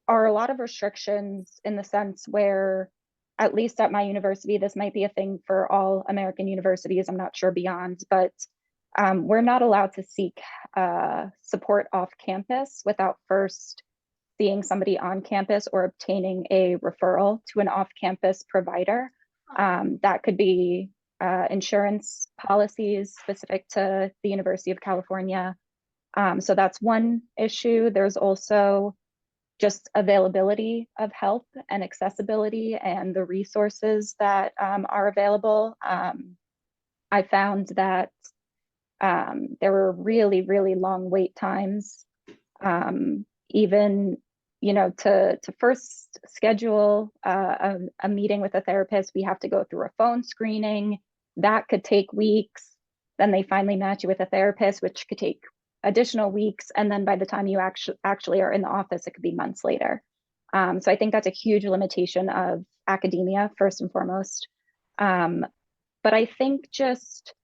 are a lot of restrictions in the sense where, at least at my university, this might be a thing for all American universities, I'm not sure beyond, but we're not allowed to seek support off campus without first seeing somebody on campus or obtaining a referral to an off-campus provider. That could be insurance policies specific to the University of California. So that's one issue. There's also just availability of help and accessibility and the resources that are available. I found that there were really, really long wait times. Even, to first schedule a meeting with a therapist, we have to go through a phone screening. That could take weeks. Then they finally match you with a therapist, which could take additional weeks. And then by the time you actually are in the office, it could be months later. So I think that's a huge limitation of academia, first and foremost. But I think just,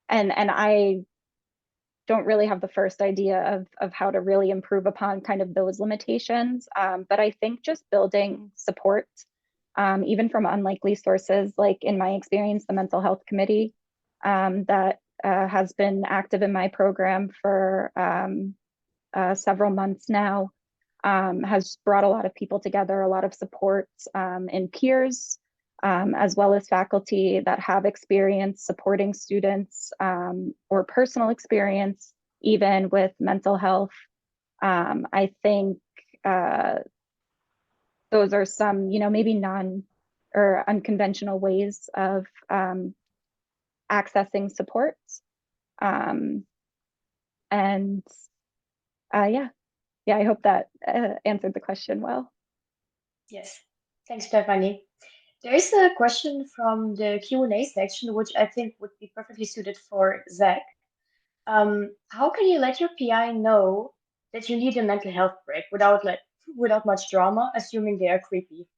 and I don't really have the first idea of how to really improve upon kind of those limitations. But I think just building support, even from unlikely sources, like in my experience, the mental health committee that has been active in my program for several months now, has brought a lot of people together, a lot of support in peers, as well as faculty that have experience supporting students or personal experience, even with mental health. I think those are some, maybe non or unconventional ways of accessing support. Yeah, I hope that answered the question well. Yes, thanks, Stephanie. There is a question from the Q&A section, which I think would be perfectly suited for Zach. How can you let your PI know that you need a mental health break without much drama, assuming they are creepy?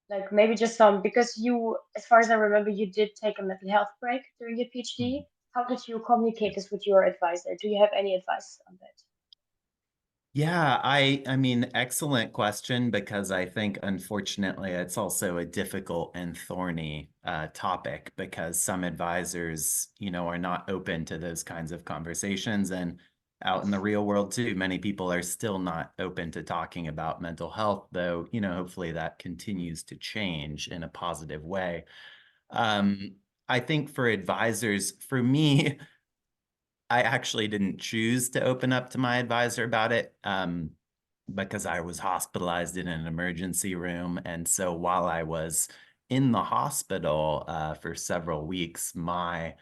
Like maybe just some, because you, as far as I remember, you did take a mental health break during your PhD. How did you communicate this with your advisor? Do you have any advice on that? Yeah, I mean, excellent question, because I think unfortunately it's also a difficult and thorny topic, because some advisors, are not open to those kinds of conversations. And out in the real world too, many people are still not open to talking about mental health, though, hopefully that continues to change in a positive way. I think for advisors, for me, I actually didn't choose to open up to my advisor about it, because I was hospitalized in an emergency room. And so while I was in the hospital for several weeks, my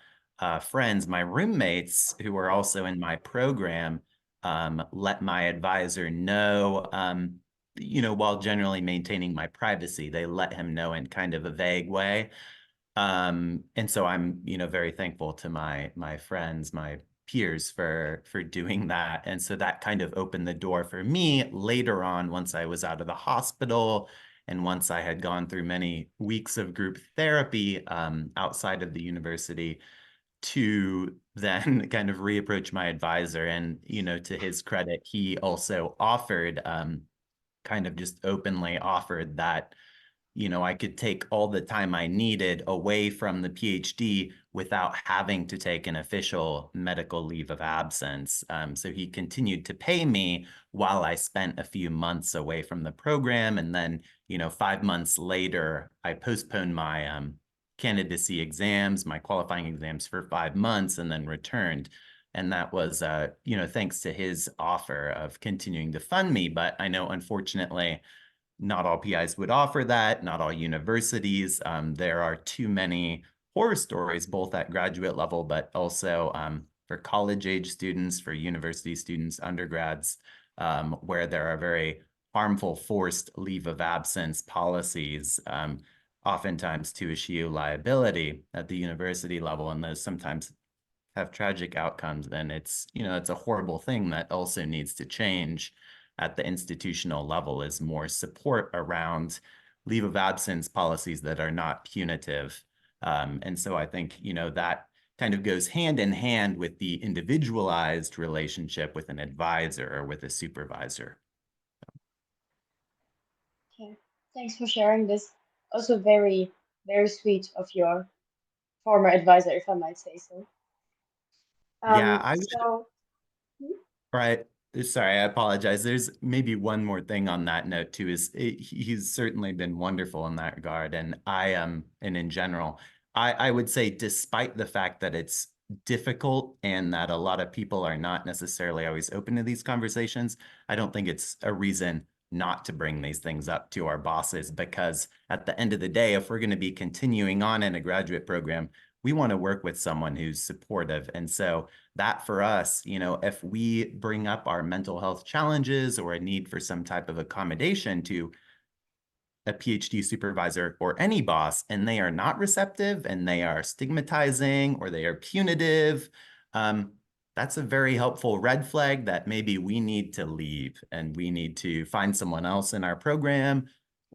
friends, my roommates, who were also in my program, let my advisor know, while generally maintaining my privacy. They let him know in kind of a vague way. And so I'm, very thankful to my friends, my peers for doing that. And so that kind of opened the door for me later on, once I was out of the hospital and once I had gone through many weeks of group therapy outside of the university, to then kind of reapproach my advisor. And, to his credit, he also offered, kind of just openly offered that, I could take all the time I needed away from the PhD without having to take an official medical leave of absence. So he continued to pay me while I spent a few months away from the program. And then, 5 months later, I postponed my candidacy exams, my qualifying exams, for 5 months, and then returned. And that was, thanks to his offer of continuing to fund me. But I know, unfortunately, not all PIs would offer that, not all universities. There are too many horror stories, both at graduate level, but also for college age students, for university students, undergrads, where there are very harmful forced leave of absence policies, oftentimes to issue liability at the university level. And those sometimes have tragic outcomes. And it's a horrible thing that also needs to change at the institutional level, is more support around leave of absence policies that are not punitive. And so I think, that kind of goes hand in hand with the individualized relationship with an advisor or with a supervisor. Okay, thanks for sharing this. Also very, very sweet of your former advisor, if I might say so. Yeah, I So, Right. Sorry, I apologize. There's maybe one more thing on that note too, is he's certainly been wonderful in that regard. And and in general, I would say, despite the fact that it's difficult and that a lot of people are not necessarily always open to these conversations, I don't think it's a reason not to bring these things up to our bosses, because at the end of the day, if we're going to be continuing on in a graduate program, we want to work with someone who's supportive. And so that, for us, if we bring up our mental health challenges or a need for some type of accommodation to a PhD supervisor or any boss, and they are not receptive and they are stigmatizing or they are punitive, that's a very helpful red flag that maybe we need to leave and we need to find someone else in our program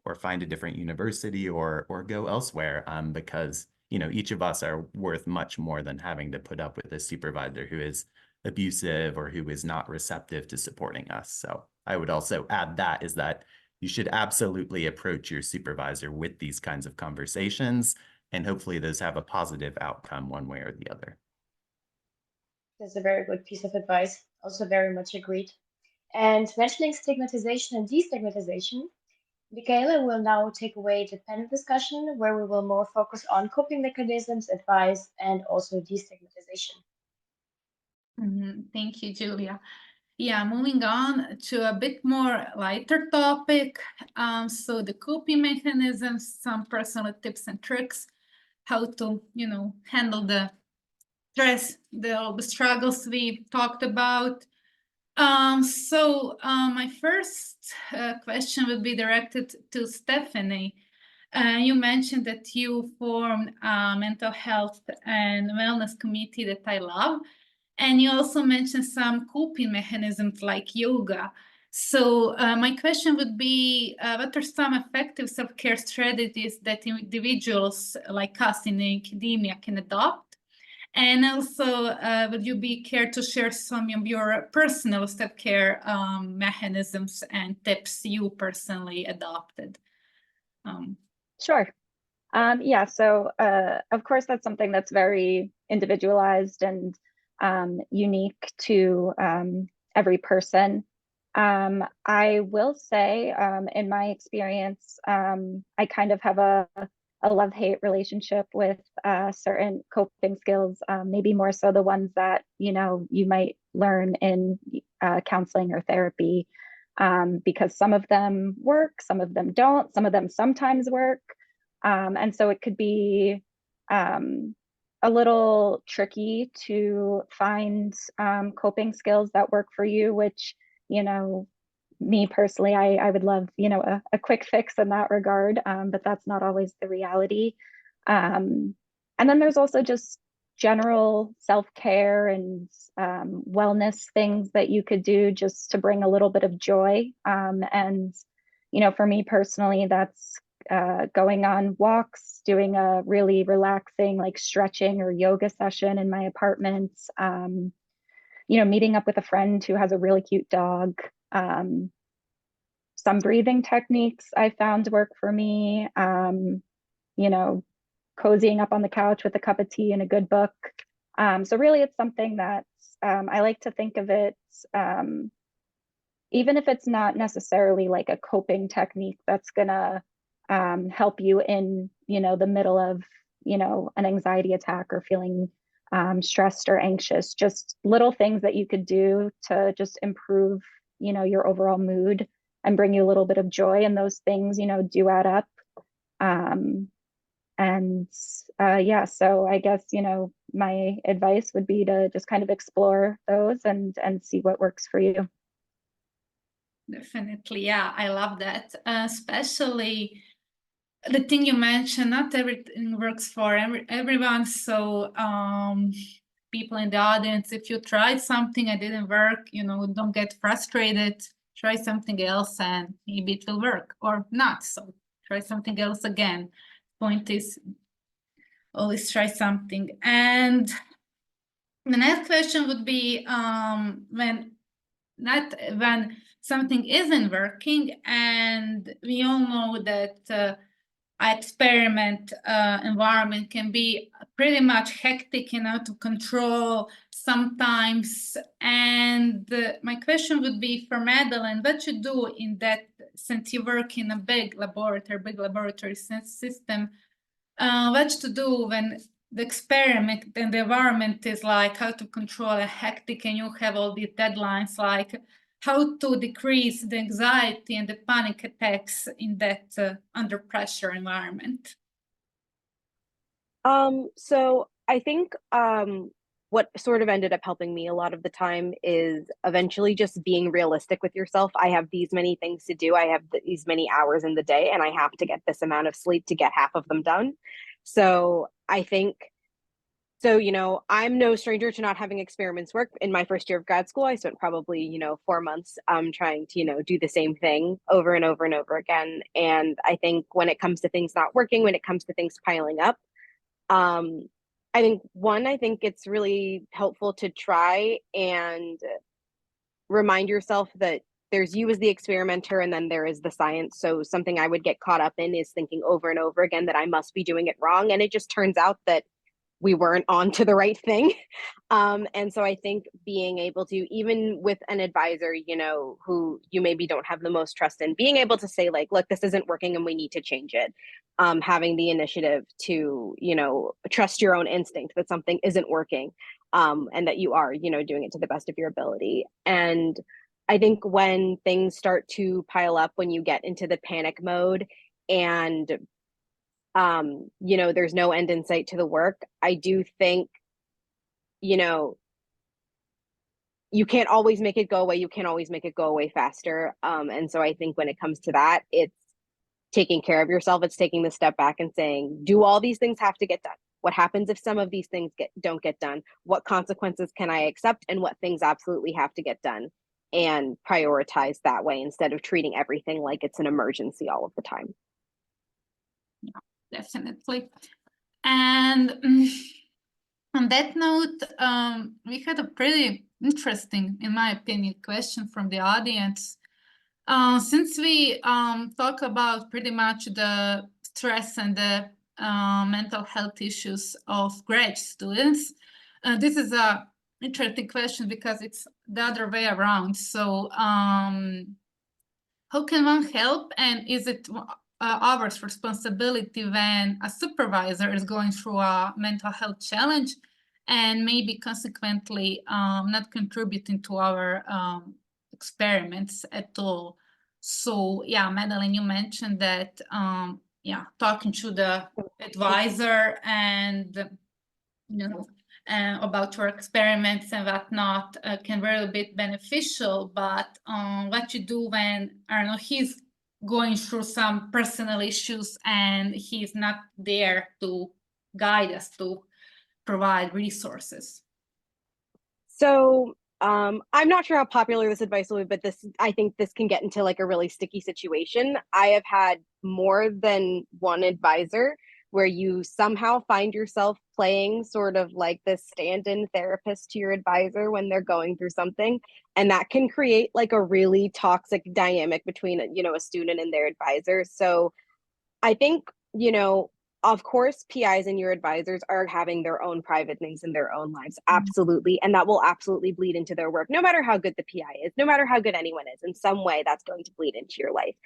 or find a different university or go elsewhere, because each of us are worth much more than having to put up with a supervisor who is abusive or who is not receptive to supporting us. So I would also add that is that you should absolutely approach your supervisor with these kinds of conversations, and hopefully those have a positive outcome one way or the other. that's a very good piece of advice. Also very much agreed. And mentioning stigmatization and destigmatization, Michaela will now take away the panel discussion, where we will more focus on coping mechanisms, advice, and also destigmatization. Thank you, Julia. Yeah, moving on to a bit more lighter topic. So the coping mechanisms, some personal tips and tricks, how to, handle the stress, all the struggles we talked about. So my first question would be directed to Stephanie. You mentioned that you formed a mental health and wellness committee that I love. And you also mentioned some coping mechanisms like yoga. So my question would be, what are some effective self-care strategies that individuals like us in academia can adopt? And also, would you be care to share some of your personal self-care mechanisms and tips you personally adopted? Sure. Yeah, so of course, that's something that's very individualized and unique to every person. I will say, in my experience, I kind of have a love-hate relationship with certain coping skills, maybe more so the ones that, you know, you might learn in counseling or therapy, because some of them work, some of them don't, some of them sometimes work. And so it could be a little tricky to find coping skills that work for you, which, you know, me personally, I would love, you know, a quick fix in that regard, but that's not always the reality. And then there's also just general self-care and wellness things that you could do just to bring a little bit of joy. And, you know, for me personally, that's going on walks, doing a really relaxing, like stretching or yoga session in my apartment, you know, meeting up with a friend who has a really cute dog. Some breathing techniques I found work for me, you know, cozying up on the couch with a cup of tea and a good book. So really it's something that I like to think of it, even if it's not necessarily like a coping technique that's gonna help you in, you know, the middle of, you know, an anxiety attack or feeling stressed or anxious, just little things that you could do to just improve, you know, your overall mood and bring you a little bit of joy. And those things, you know, do add up. Yeah, so I guess, you know, my advice would be to just kind of explore those and see what works for you. Definitely, yeah, I love that. Especially the thing you mentioned, not everything works for everyone. So people in the audience, if you tried something and didn't work, you know, don't get frustrated. Try something else and maybe it will work or not. So try something else again. Point is always try something. And the next question would be when something isn't working, and we all know that experiment environment can be pretty much hectic and out of control sometimes. And my question would be for Madeline, what you do in that, since you work in a big laboratory system, what to do when the experiment and the environment is like out of control and hectic, and you have all these deadlines, like how to decrease the anxiety and the panic attacks in that under pressure environment? So I think what sort of ended up helping me a lot of the time is eventually just being realistic with yourself. I have these many things to do. I have these many hours in the day, and I have to get this amount of sleep to get half of them done. So I think, so, you know, I'm no stranger to not having experiments work. In my first year of grad school, I spent probably, you know, 4 months trying to, you know, do the same thing over and over and over again. And I think when it comes to things not working, when it comes to things piling up, I think it's really helpful to try and remind yourself that there's you as the experimenter and then there is the science. So something I would get caught up in is thinking over and over again that I must be doing it wrong. And it just turns out that we weren't on to the right thing. And so I think being able to, even with an advisor, you know, who you maybe don't have the most trust in, being able to say like, look, this isn't working and we need to change it. Having the initiative to, you know, trust your own instinct that something isn't working, and that you are, you know, doing it to the best of your ability. And I think when things start to pile up, when you get into the panic mode and you know, there's no end in sight to the work, I do think, you know, you can't always make it go away. You can't always make it go away faster. And so I think when it comes to that, it's taking care of yourself. It's taking the step back and saying, do all these things have to get done? What happens if some of these things don't get done? What consequences can I accept, and what things absolutely have to get done? And prioritize that way instead of treating everything like it's an emergency all of the time. Yeah, definitely. And on that note, we had a pretty interesting, in my opinion, question from the audience. Since we talk about pretty much the stress and the mental health issues of grad students, this is a interesting question because it's the other way around. So how can one help, and is it our responsibility when a supervisor is going through a mental health challenge and maybe consequently not contributing to our experiments at all? So yeah, Madeline, you mentioned that talking to the advisor and about your experiments and whatnot can really be beneficial, but what you do when, I don't know, he's going through some personal issues and he's not there to guide us, to provide resources? So I'm not sure how popular this advice will be, but I think this can get into like a really sticky situation. I have had more than one advisor where you somehow find yourself playing sort of like this stand-in therapist to your advisor when they're going through something. And that can create like a really toxic dynamic between, a student and their advisor. So I think, of course, PIs and your advisors are having their own private things in their own lives. Absolutely. And that will absolutely bleed into their work, no matter how good the PI is, no matter how good anyone is. In some way, that's going to bleed into your life.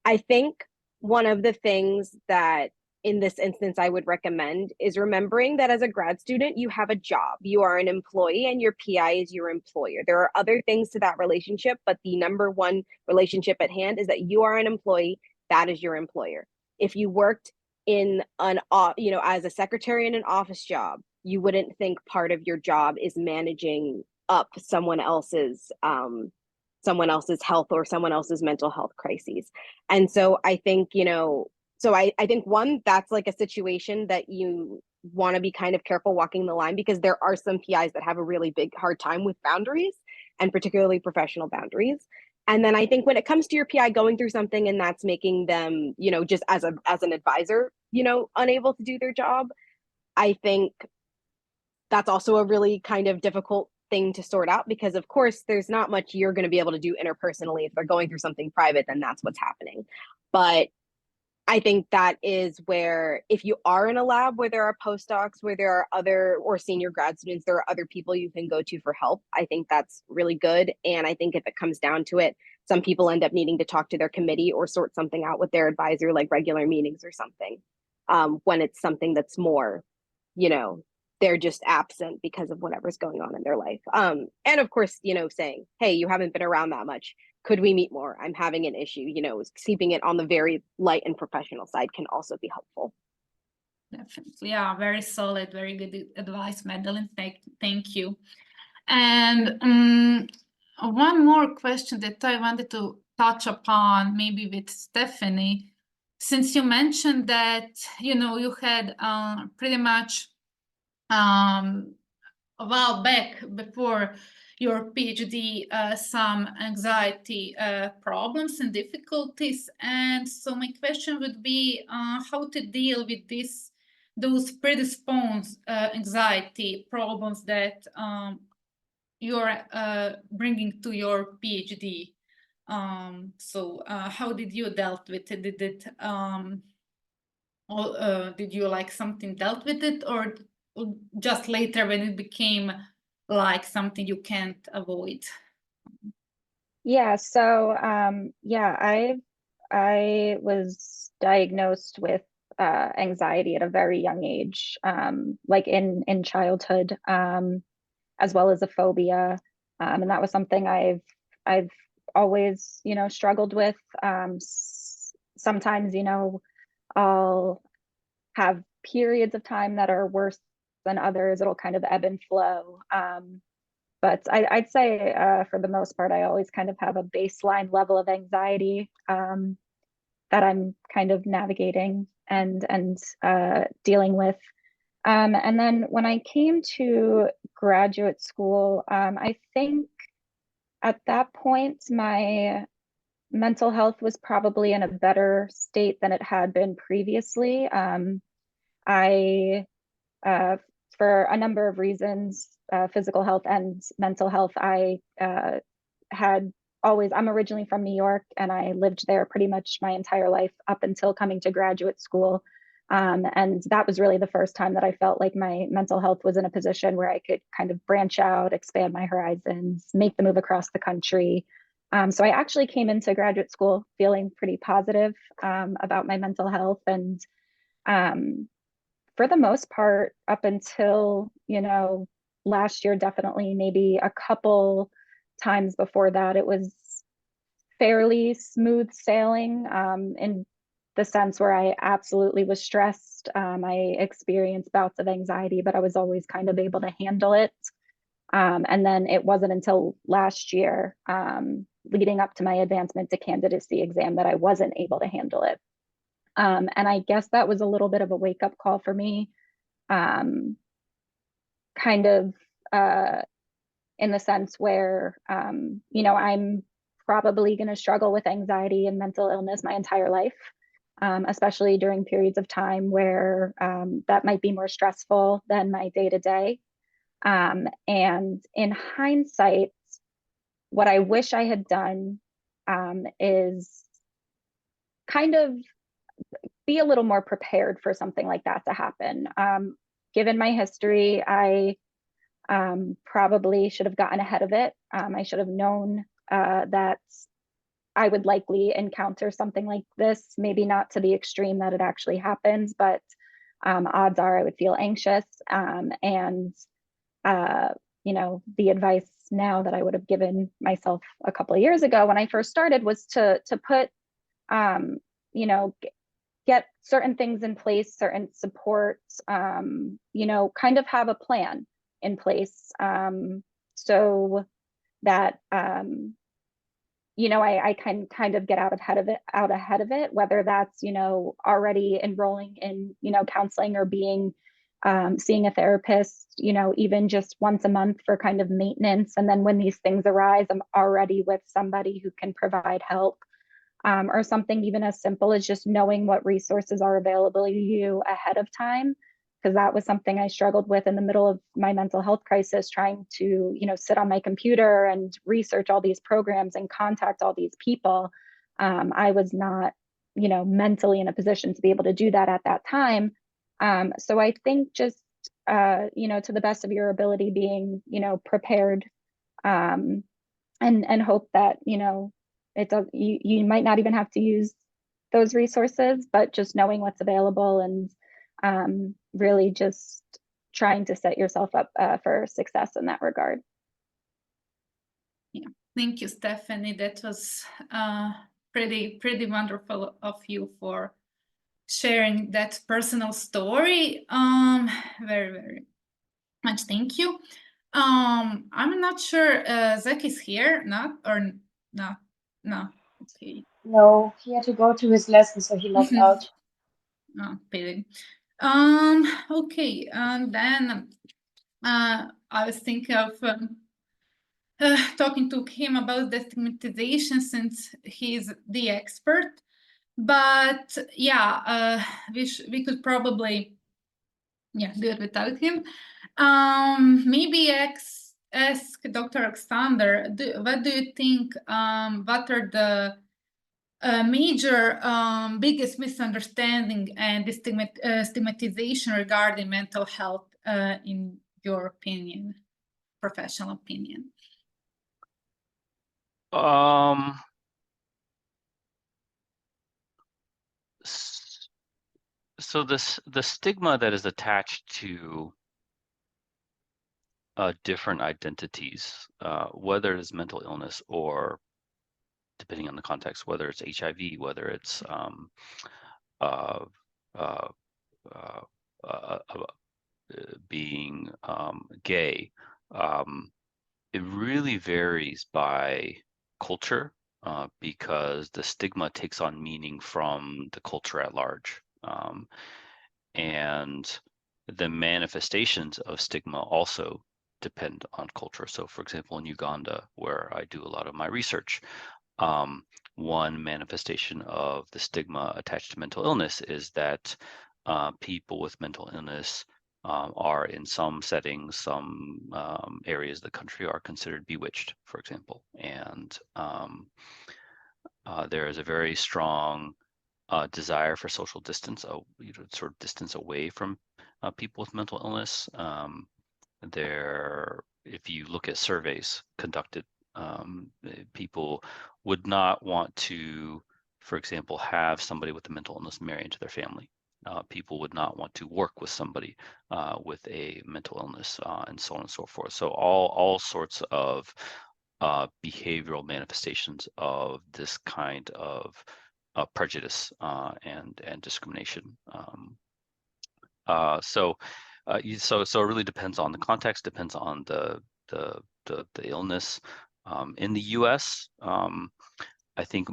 I think one of the things that in this instance I would recommend is remembering that as a grad student, you have a job. You are an employee and your PI is your employer. There are other things to that relationship, but the number one relationship at hand is that you are an employee. That is your employer. If you worked in as a secretary in an office job, you wouldn't think part of your job is managing up someone else's health or someone else's mental health crises. And so I think, I think one, that's like a situation that you want to be kind of careful walking the line, because there are some PIs that have a really hard time with boundaries, and particularly professional boundaries. And then I think when it comes to your PI going through something and that's making them, just as an advisor, unable to do their job, I think that's also a really kind of difficult thing to sort out, because of course there's not much you're going to be able to do interpersonally. If they're going through something private, then that's what's happening. But I think that is where, if you are in a lab where there are postdocs, where there are other or senior grad students, there are other people you can go to for help. I think that's really good. And I think if it comes down to it, some people end up needing to talk to their committee or sort something out with their advisor, like regular meetings or something, when it's something that's more, they're just absent because of whatever's going on in their life. And of course, saying, hey, you haven't been around that much. Could we meet more? I'm having an issue. Keeping it on the very light and professional side can also be helpful. Definitely. Yeah, very solid, very good advice, Madeline. Thank you. And one more question that I wanted to touch upon, maybe with Stephanie, since you mentioned that, you had pretty much a while back before your PhD some anxiety problems and difficulties. And so my question would be how to deal with those predisposed anxiety problems that you're bringing to your PhD. So how did you dealt with it? Did you like something dealt with it, or just later when it became like something you can't avoid? Yeah, so I was diagnosed with anxiety at a very young age, like in childhood, as well as a phobia, and that was something I've always struggled with. Sometimes I'll have periods of time that are worse than others. It'll kind of ebb and flow. But I'd say for the most part, I always kind of have a baseline level of anxiety. that I'm kind of navigating and dealing with. And then when I came to graduate school, I think at that point, my mental health was probably in a better state than it had been previously. I, for a number of reasons, physical health and mental health, I had always, I'm originally from New York, and I lived there pretty much my entire life up until coming to graduate school. And that was really the first time that I felt like my mental health was in a position where I could kind of branch out, expand my horizons, make the move across the country. So I actually came into graduate school feeling pretty positive about my mental health. And for the most part, up until, last year, definitely maybe a couple times before that, it was fairly smooth sailing in the sense where I absolutely was stressed. I experienced bouts of anxiety, but I was always kind of able to handle it. And then it wasn't until last year, leading up to my advancement to candidacy exam, that I wasn't able to handle it. And I guess that was a little bit of a wake-up call for me, kind of in the sense where, I'm probably going to struggle with anxiety and mental illness my entire life, especially during periods of time where that might be more stressful than my day-to-day. And in hindsight, what I wish I had done is kind of be a little more prepared for something like that to happen. Given my history, I probably should have gotten ahead of it. I should have known that I would likely encounter something like this, maybe not to the extreme that it actually happens, but odds are I would feel anxious. And the advice now that I would have given myself a couple of years ago when I first started was to put, get certain things in place, certain supports, kind of have a plan in place, so that I can kind of get out ahead of it, whether that's already enrolling in counseling or being seeing a therapist, even just once a month for kind of maintenance. And then when these things arise, I'm already with somebody who can provide help, or something even as simple as just knowing what resources are available to you ahead of time. Because that was something I struggled with in the middle of my mental health crisis, trying to, sit on my computer and research all these programs and contact all these people. I was not, mentally in a position to be able to do that at that time. So I think just, to the best of your ability, being, prepared, and hope that, it does, you might not even have to use those resources, but just knowing what's available and really just trying to set yourself up for success in that regard. Yeah, thank you, Stephanie. That was pretty wonderful of you for sharing that personal story. Very, very much thank you. I'm not sure Zach is here, not. No. Okay. No, he had to go to his lesson, so he logged out. Oh, pity. Okay, and then I was thinking of talking to him about the stigmatization, since he's the expert. But yeah, we could probably do it without him. Maybe ask Dr. Alexander, what do you think? What are the major biggest misunderstanding and stigmatization regarding mental health, in your opinion, professional opinion? So the stigma that is attached to different identities, whether it is mental illness or, depending on the context, whether it's HIV, whether it's being gay, it really varies by culture, because the stigma takes on meaning from the culture at large. And the manifestations of stigma also depend on culture. So for example, in Uganda, where I do a lot of my research, one manifestation of the stigma attached to mental illness is that people with mental illness are in some settings, some areas of the country are considered bewitched, for example. And there is a very strong desire for social distance, sort of distance away from people with mental illness. If you look at surveys conducted, people would not want to, for example, have somebody with a mental illness marry into their family. People would not want to work with somebody with a mental illness, and so on and so forth. So all sorts of behavioral manifestations of this kind of prejudice and discrimination. So it really depends on the context, depends on the illness. In the U.S., I think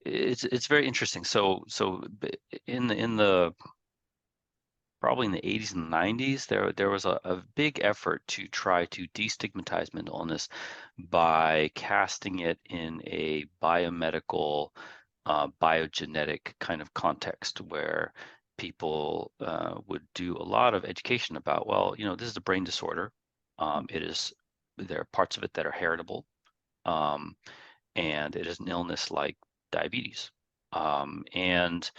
it's very interesting. So in the probably in the 80s and 90s, there was a big effort to try to destigmatize mental illness by casting it in a biomedical, biogenetic kind of context where people would do a lot of education about, well, this is a brain disorder. There are parts of it that are heritable, and it is an illness like diabetes. And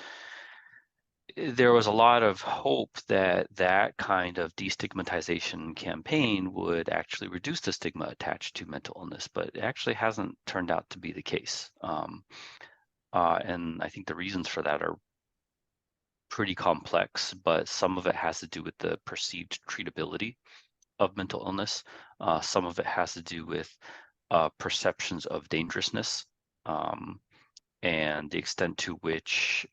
there was a lot of hope that that kind of destigmatization campaign would actually reduce the stigma attached to mental illness, but it actually hasn't turned out to be the case. And I think the reasons for that are pretty complex, but some of it has to do with the perceived treatability of mental illness. Some of it has to do with perceptions of dangerousness, and the extent to which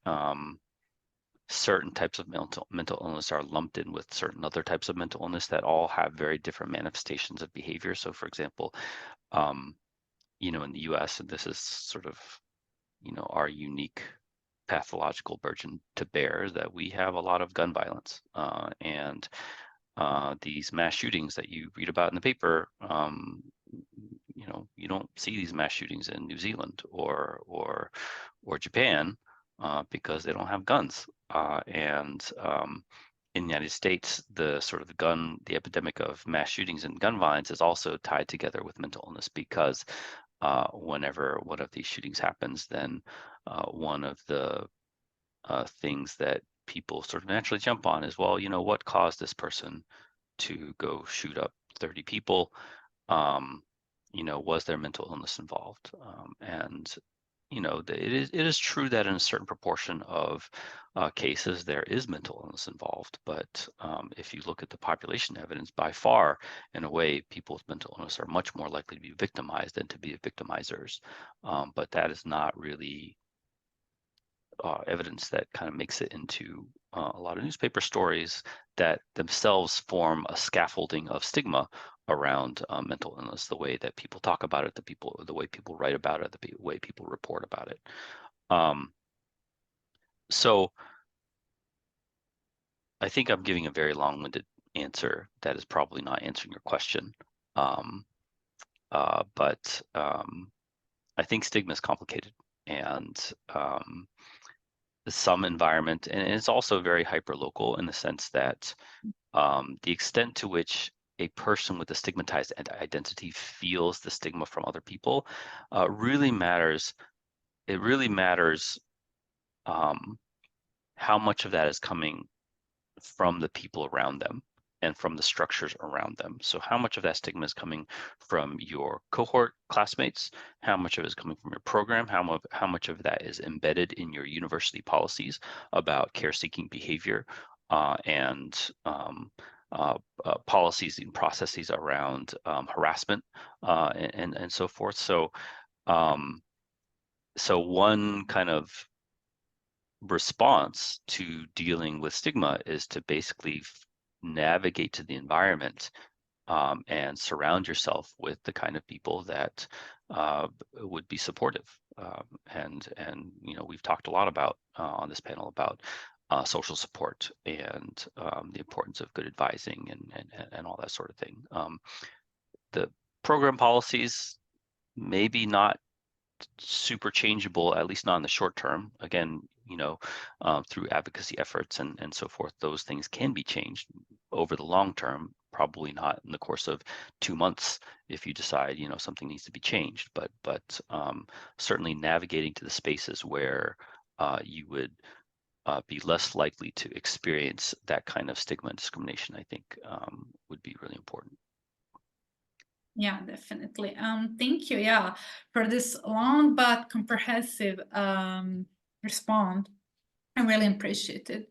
certain types of mental illness are lumped in with certain other types of mental illness that all have very different manifestations of behavior. So for example, in the US, and this is sort of, our unique pathological burden to bear, is that we have a lot of gun violence, and these mass shootings that you read about in the paper, you don't see these mass shootings in New Zealand or Japan, because they don't have guns. And in the United States, the epidemic of mass shootings and gun violence is also tied together with mental illness, because whenever one of these shootings happens, then one of the things that people sort of naturally jump on is, well, what caused this person to go shoot up 30 people? Was there mental illness involved? And it is true that in a certain proportion of cases there is mental illness involved, but if you look at the population evidence, by far, in a way, people with mental illness are much more likely to be victimized than to be victimizers. But that is not really evidence that kind of makes it into a lot of newspaper stories that themselves form a scaffolding of stigma around mental illness, the way that people talk about it, the way people write about it, the way people report about it. So I think I'm giving a very long-winded answer that is probably not answering your question. But I think stigma is complicated, and some environment, and it's also very hyperlocal in the sense that the extent to which a person with a stigmatized identity feels the stigma from other people really matters. It really matters how much of that is coming from the people around them and from the structures around them. So how much of that stigma is coming from your cohort classmates? How much of it is coming from your program? How much of that is embedded in your university policies about care-seeking behavior and policies and processes around harassment and so forth? So one kind of response to dealing with stigma is to basically navigate to the environment and surround yourself with the kind of people that would be supportive. And you know, we've talked a lot about on this panel about social support and the importance of good advising and all that sort of thing. The program policies maybe not super changeable, at least not in the short term. Again, you know, through advocacy efforts and so forth, those things can be changed. Over the long term, probably not in the course of 2 months if you decide, you know, something needs to be changed, but certainly navigating to the spaces where you would be less likely to experience that kind of stigma and discrimination, I think would be really important. Yeah, definitely. Thank you, yeah, for this long but comprehensive response. I really appreciate it.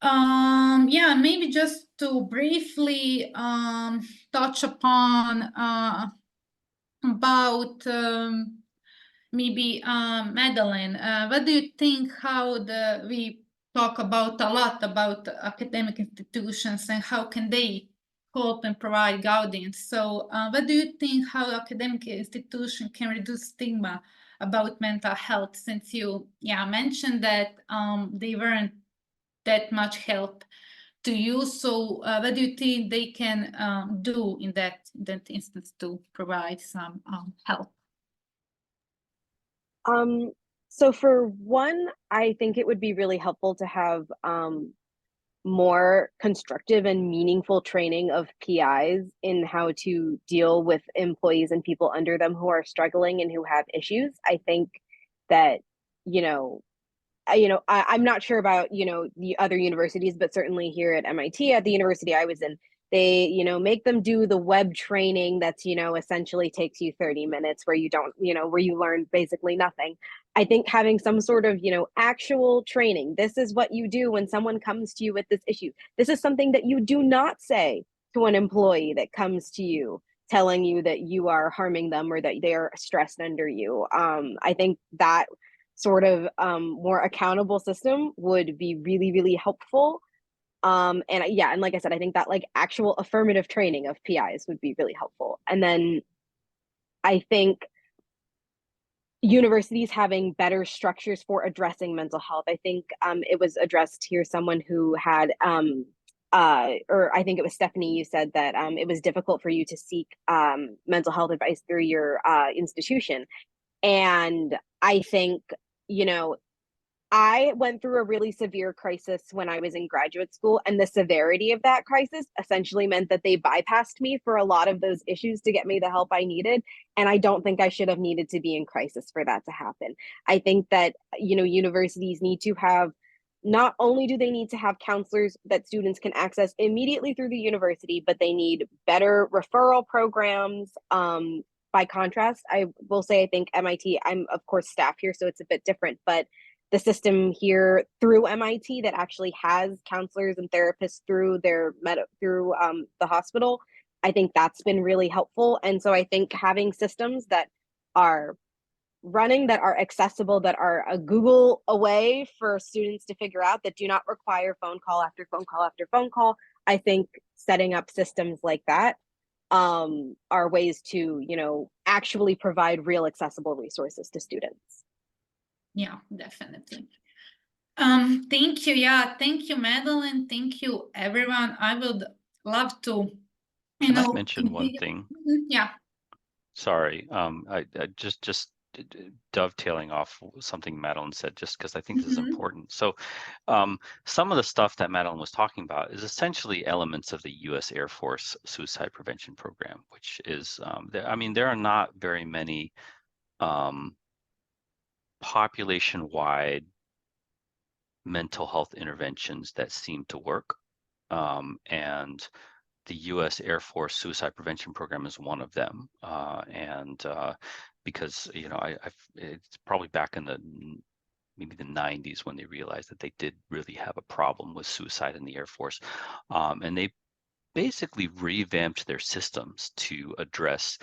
Yeah, maybe just to briefly touch upon about maybe Madeline, what do you think how we talk about a lot about academic institutions and how can they help and provide guidance? So what do you think how academic institution can reduce stigma about mental health, since you mentioned that they weren't that much help to you? So what do you think they can do in that instance to provide some help? So for one, I think it would be really helpful to have more constructive and meaningful training of PIs in how to deal with employees and people under them who are struggling and who have issues. I think that, I'm not sure about, the other universities, but certainly here at MIT, at the university I was in, they, make them do the web training that's, essentially takes you 30 minutes where you don't, where you learn basically nothing. I think having some sort of, actual training, this is what you do when someone comes to you with this issue. This is something that you do not say to an employee that comes to you telling you that you are harming them or that they are stressed under you. I think that sort of more accountable system would be really, really helpful. And like I said, I think that like actual affirmative training of PIs would be really helpful. And then I think universities having better structures for addressing mental health. I think it was addressed here, someone who had or I think it was Stephanie, you said that it was difficult for you to seek mental health advice through your institution. And I think, I went through a really severe crisis when I was in graduate school, and the severity of that crisis essentially meant that they bypassed me for a lot of those issues to get me the help I needed. And I don't think I should have needed to be in crisis for that to happen. I think that, universities need to have, not only do they need to have counselors that students can access immediately through the university, but they need better referral programs. By contrast, I will say, I think MIT, I'm of course staff here, so it's a bit different, but the system here through MIT that actually has counselors and therapists through their the hospital, I think that's been really helpful. And so I think having systems that are running, that are accessible, that are a Google away for students to figure out, that do not require phone call after phone call after phone call, I think setting up systems like that are ways to, actually provide real accessible resources to students. Yeah, definitely. Thank you. Yeah, thank you, Madeline. Thank you, everyone. I would love to, Can I mention one thing? Yeah. Sorry, I just dovetailing off something Madeline said, just because I think this is important. So some of the stuff that Madeline was talking about is essentially elements of the U.S. Air Force suicide prevention program, which is, there are not very many population-wide mental health interventions that seem to work. And the U.S. Air Force Suicide Prevention Program is one of them. Because, it's probably back in maybe the 90s when they realized that they did really have a problem with suicide in the Air Force. And they basically revamped their systems to address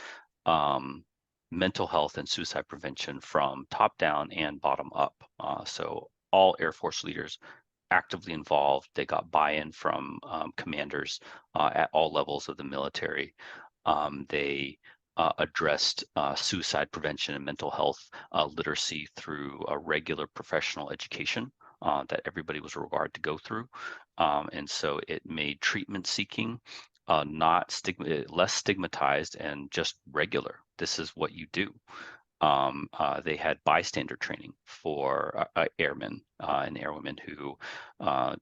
mental health and suicide prevention from top down and bottom up. So all Air Force leaders actively involved. They got buy-in from commanders at all levels of the military. They addressed suicide prevention and mental health literacy through a regular professional education that everybody was required to go through. And so it made treatment seeking less stigmatized and just regular. This is what you do. They had bystander training for airmen and airwomen who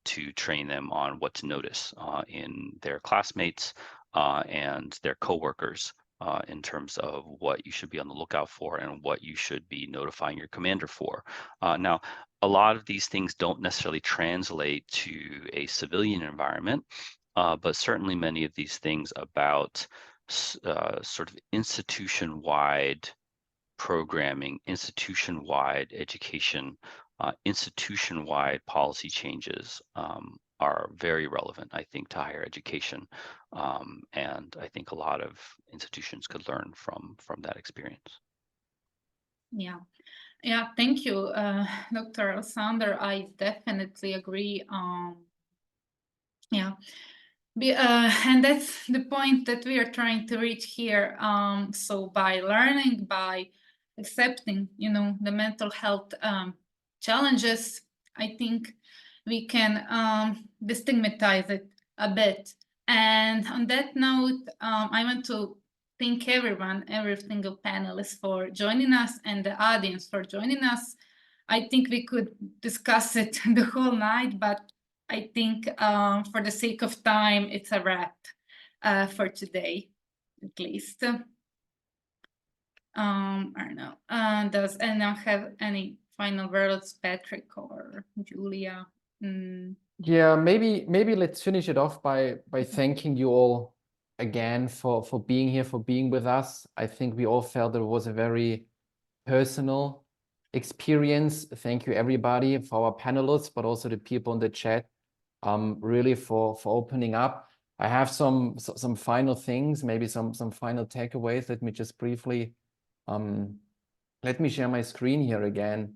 to train them on what to notice in their classmates and their coworkers in terms of what you should be on the lookout for and what you should be notifying your commander for. Now, a lot of these things don't necessarily translate to a civilian environment, but certainly many of these things about sort of institution-wide programming, institution-wide education, institution-wide policy changes are very relevant, I think, to higher education. And I think a lot of institutions could learn from that experience. Yeah, thank you, Dr. Alexander. I definitely agree. And that's the point that we are trying to reach here. So by learning, by accepting, the mental health challenges, I think we can destigmatize it a bit. And on that note, I want to thank every single panelist for joining us and the audience for joining us. I think we could discuss it the whole night, but I think for the sake of time, it's a wrap for today, at least. I don't know. Does anyone have any final words, Patrick or Julia? Yeah, maybe let's finish it off by thanking you all again for being here, for being with us. I think we all felt it was a very personal experience. Thank you everybody, for our panelists, but also the people in the chat, really for opening up. I have some final things, maybe some final takeaways. Let me just briefly let me share my screen here again.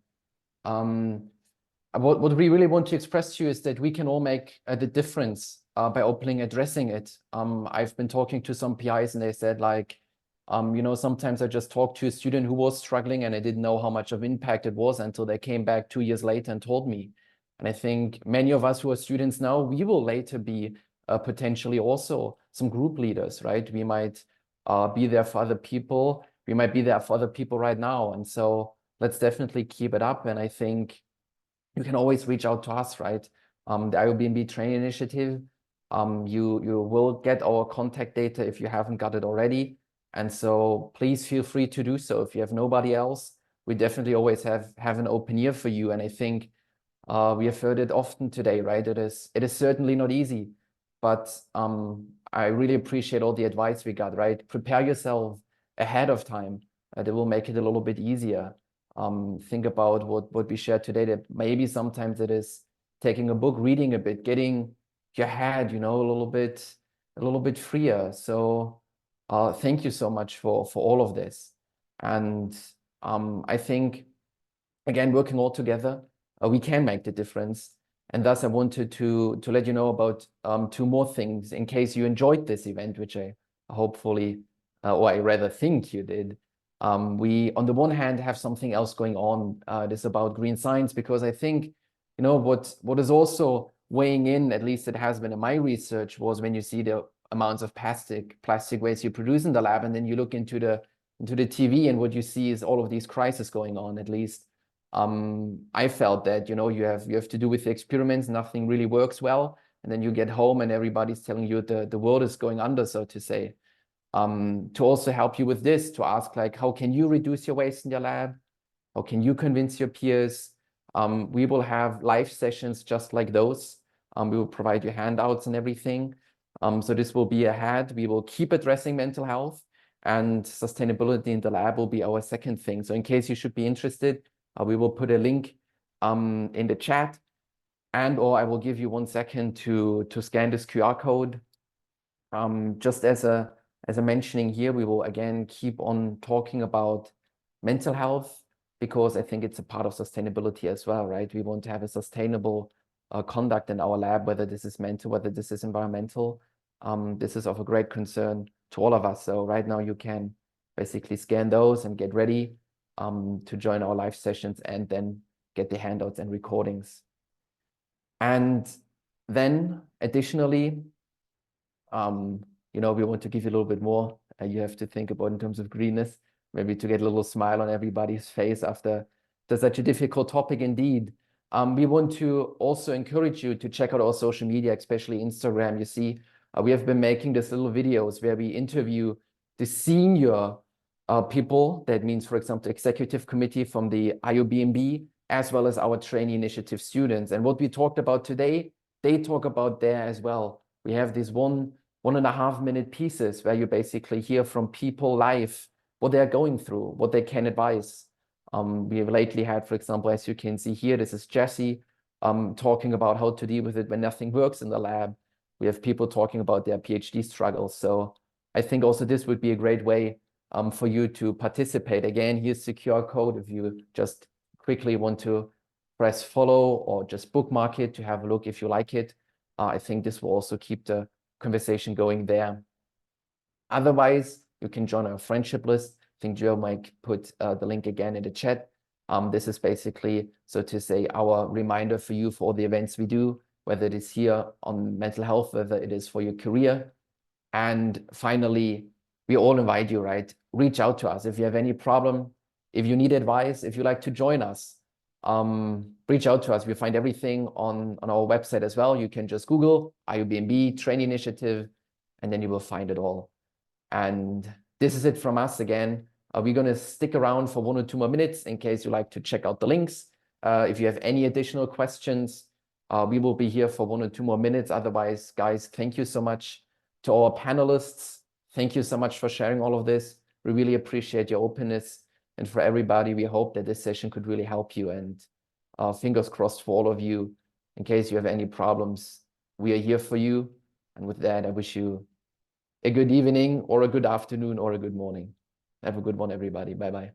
What we really want to express to you is that we can all make the difference by openly addressing it. I've been talking to some PIs and they said, like, sometimes I just talked to a student who was struggling and I didn't know how much of impact it was until they came back 2 years later and told me. And I think many of us who are students now, we will later be potentially also some group leaders, right? We might be there for other people. We might be there for other people right now. And so let's definitely keep it up. And I think you can always reach out to us, right? The IOBMB training initiative, you will get our contact data if you haven't got it already. And so please feel free to do so. If you have nobody else, we definitely always have an open ear for you. And I think we have heard it often today, right? It is certainly not easy, but I really appreciate all the advice we got, right? Prepare yourself ahead of time. It will make it a little bit easier. Think about what we shared today, that maybe sometimes it is taking a book, reading a bit, getting your head, a little bit freer. So thank you so much for all of this. And I think, again, working all together, we can make the difference. And thus I wanted to let you know about 2 more things in case you enjoyed this event, which I hopefully, or I rather think you did. We, on the one hand, have something else going on. This about green science, because I think, what is also weighing in, at least it has been in my research, was when you see the amounts of plastic waste you produce in the lab, and then you look into the TV, and what you see is all of these crises going on. At least I felt that, you have to do with the experiments, nothing really works well, and then you get home and everybody's telling you the world is going under, so to say. To also help you with this, to ask, like, how can you reduce your waste in your lab? How can you convince your peers? We will have live sessions just like those. We will provide you handouts and everything. So this will be ahead. We will keep addressing mental health, and sustainability in the lab will be our second thing. So in case you should be interested, we will put a link in the chat, or I will give you 1 second to scan this QR code. Just as a mentioning here, we will again keep on talking about mental health, because I think it's a part of sustainability as well, right? We want to have a sustainable conduct in our lab, whether this is mental, whether this is environmental. This is of a great concern to all of us. So right now you can basically scan those and get ready to join our live sessions and then get the handouts and recordings. And then additionally, we want to give you a little bit more. You have to think about in terms of greenness, maybe to get a little smile on everybody's face after such a difficult topic indeed. We want to also encourage you to check out our social media, especially Instagram. You see, we have been making these little videos where we interview the senior people. That means, for example, the executive committee from the IUBMB, as well as our trainee initiative students. And what we talked about today, they talk about there as well. We have these 1.5 minute pieces where you basically hear from people live what they're going through, what they can advise. We have lately had, for example, as you can see here, this is Jessie talking about how to deal with it when nothing works in the lab. We have people talking about their PhD struggles. So I think also this would be a great way for you to participate. Again, here's the QR code if you just quickly want to press follow or just bookmark it to have a look if you like it. I think this will also keep the conversation going there. Otherwise, you can join our friendship list. I think Joe might put the link again in the chat. This is basically, so to say, our reminder for you for all the events we do, whether it is here on mental health, whether it is for your career. And finally, we all invite you, right? Reach out to us if you have any problem, if you need advice, if you like to join us. Reach out to us. We find everything on our website as well. You can just Google IUBMB Training Initiative, and then you will find it all. And this is it from us again. We're going to stick around for 1 or 2 more minutes in case you like to check out the links. If you have any additional questions, we will be here for 1 or 2 more minutes. Otherwise, guys, thank you so much to our panelists. Thank you so much for sharing all of this. We really appreciate your openness. And for everybody, we hope that this session could really help you. And fingers crossed for all of you. In case you have any problems, we are here for you. And with that, I wish you a good evening or a good afternoon or a good morning. Have a good one, everybody. Bye-bye.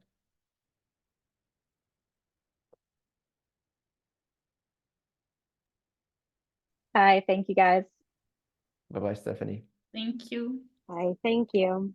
Hi, thank you guys. Bye-bye, Stephanie. Thank you. Hi, thank you.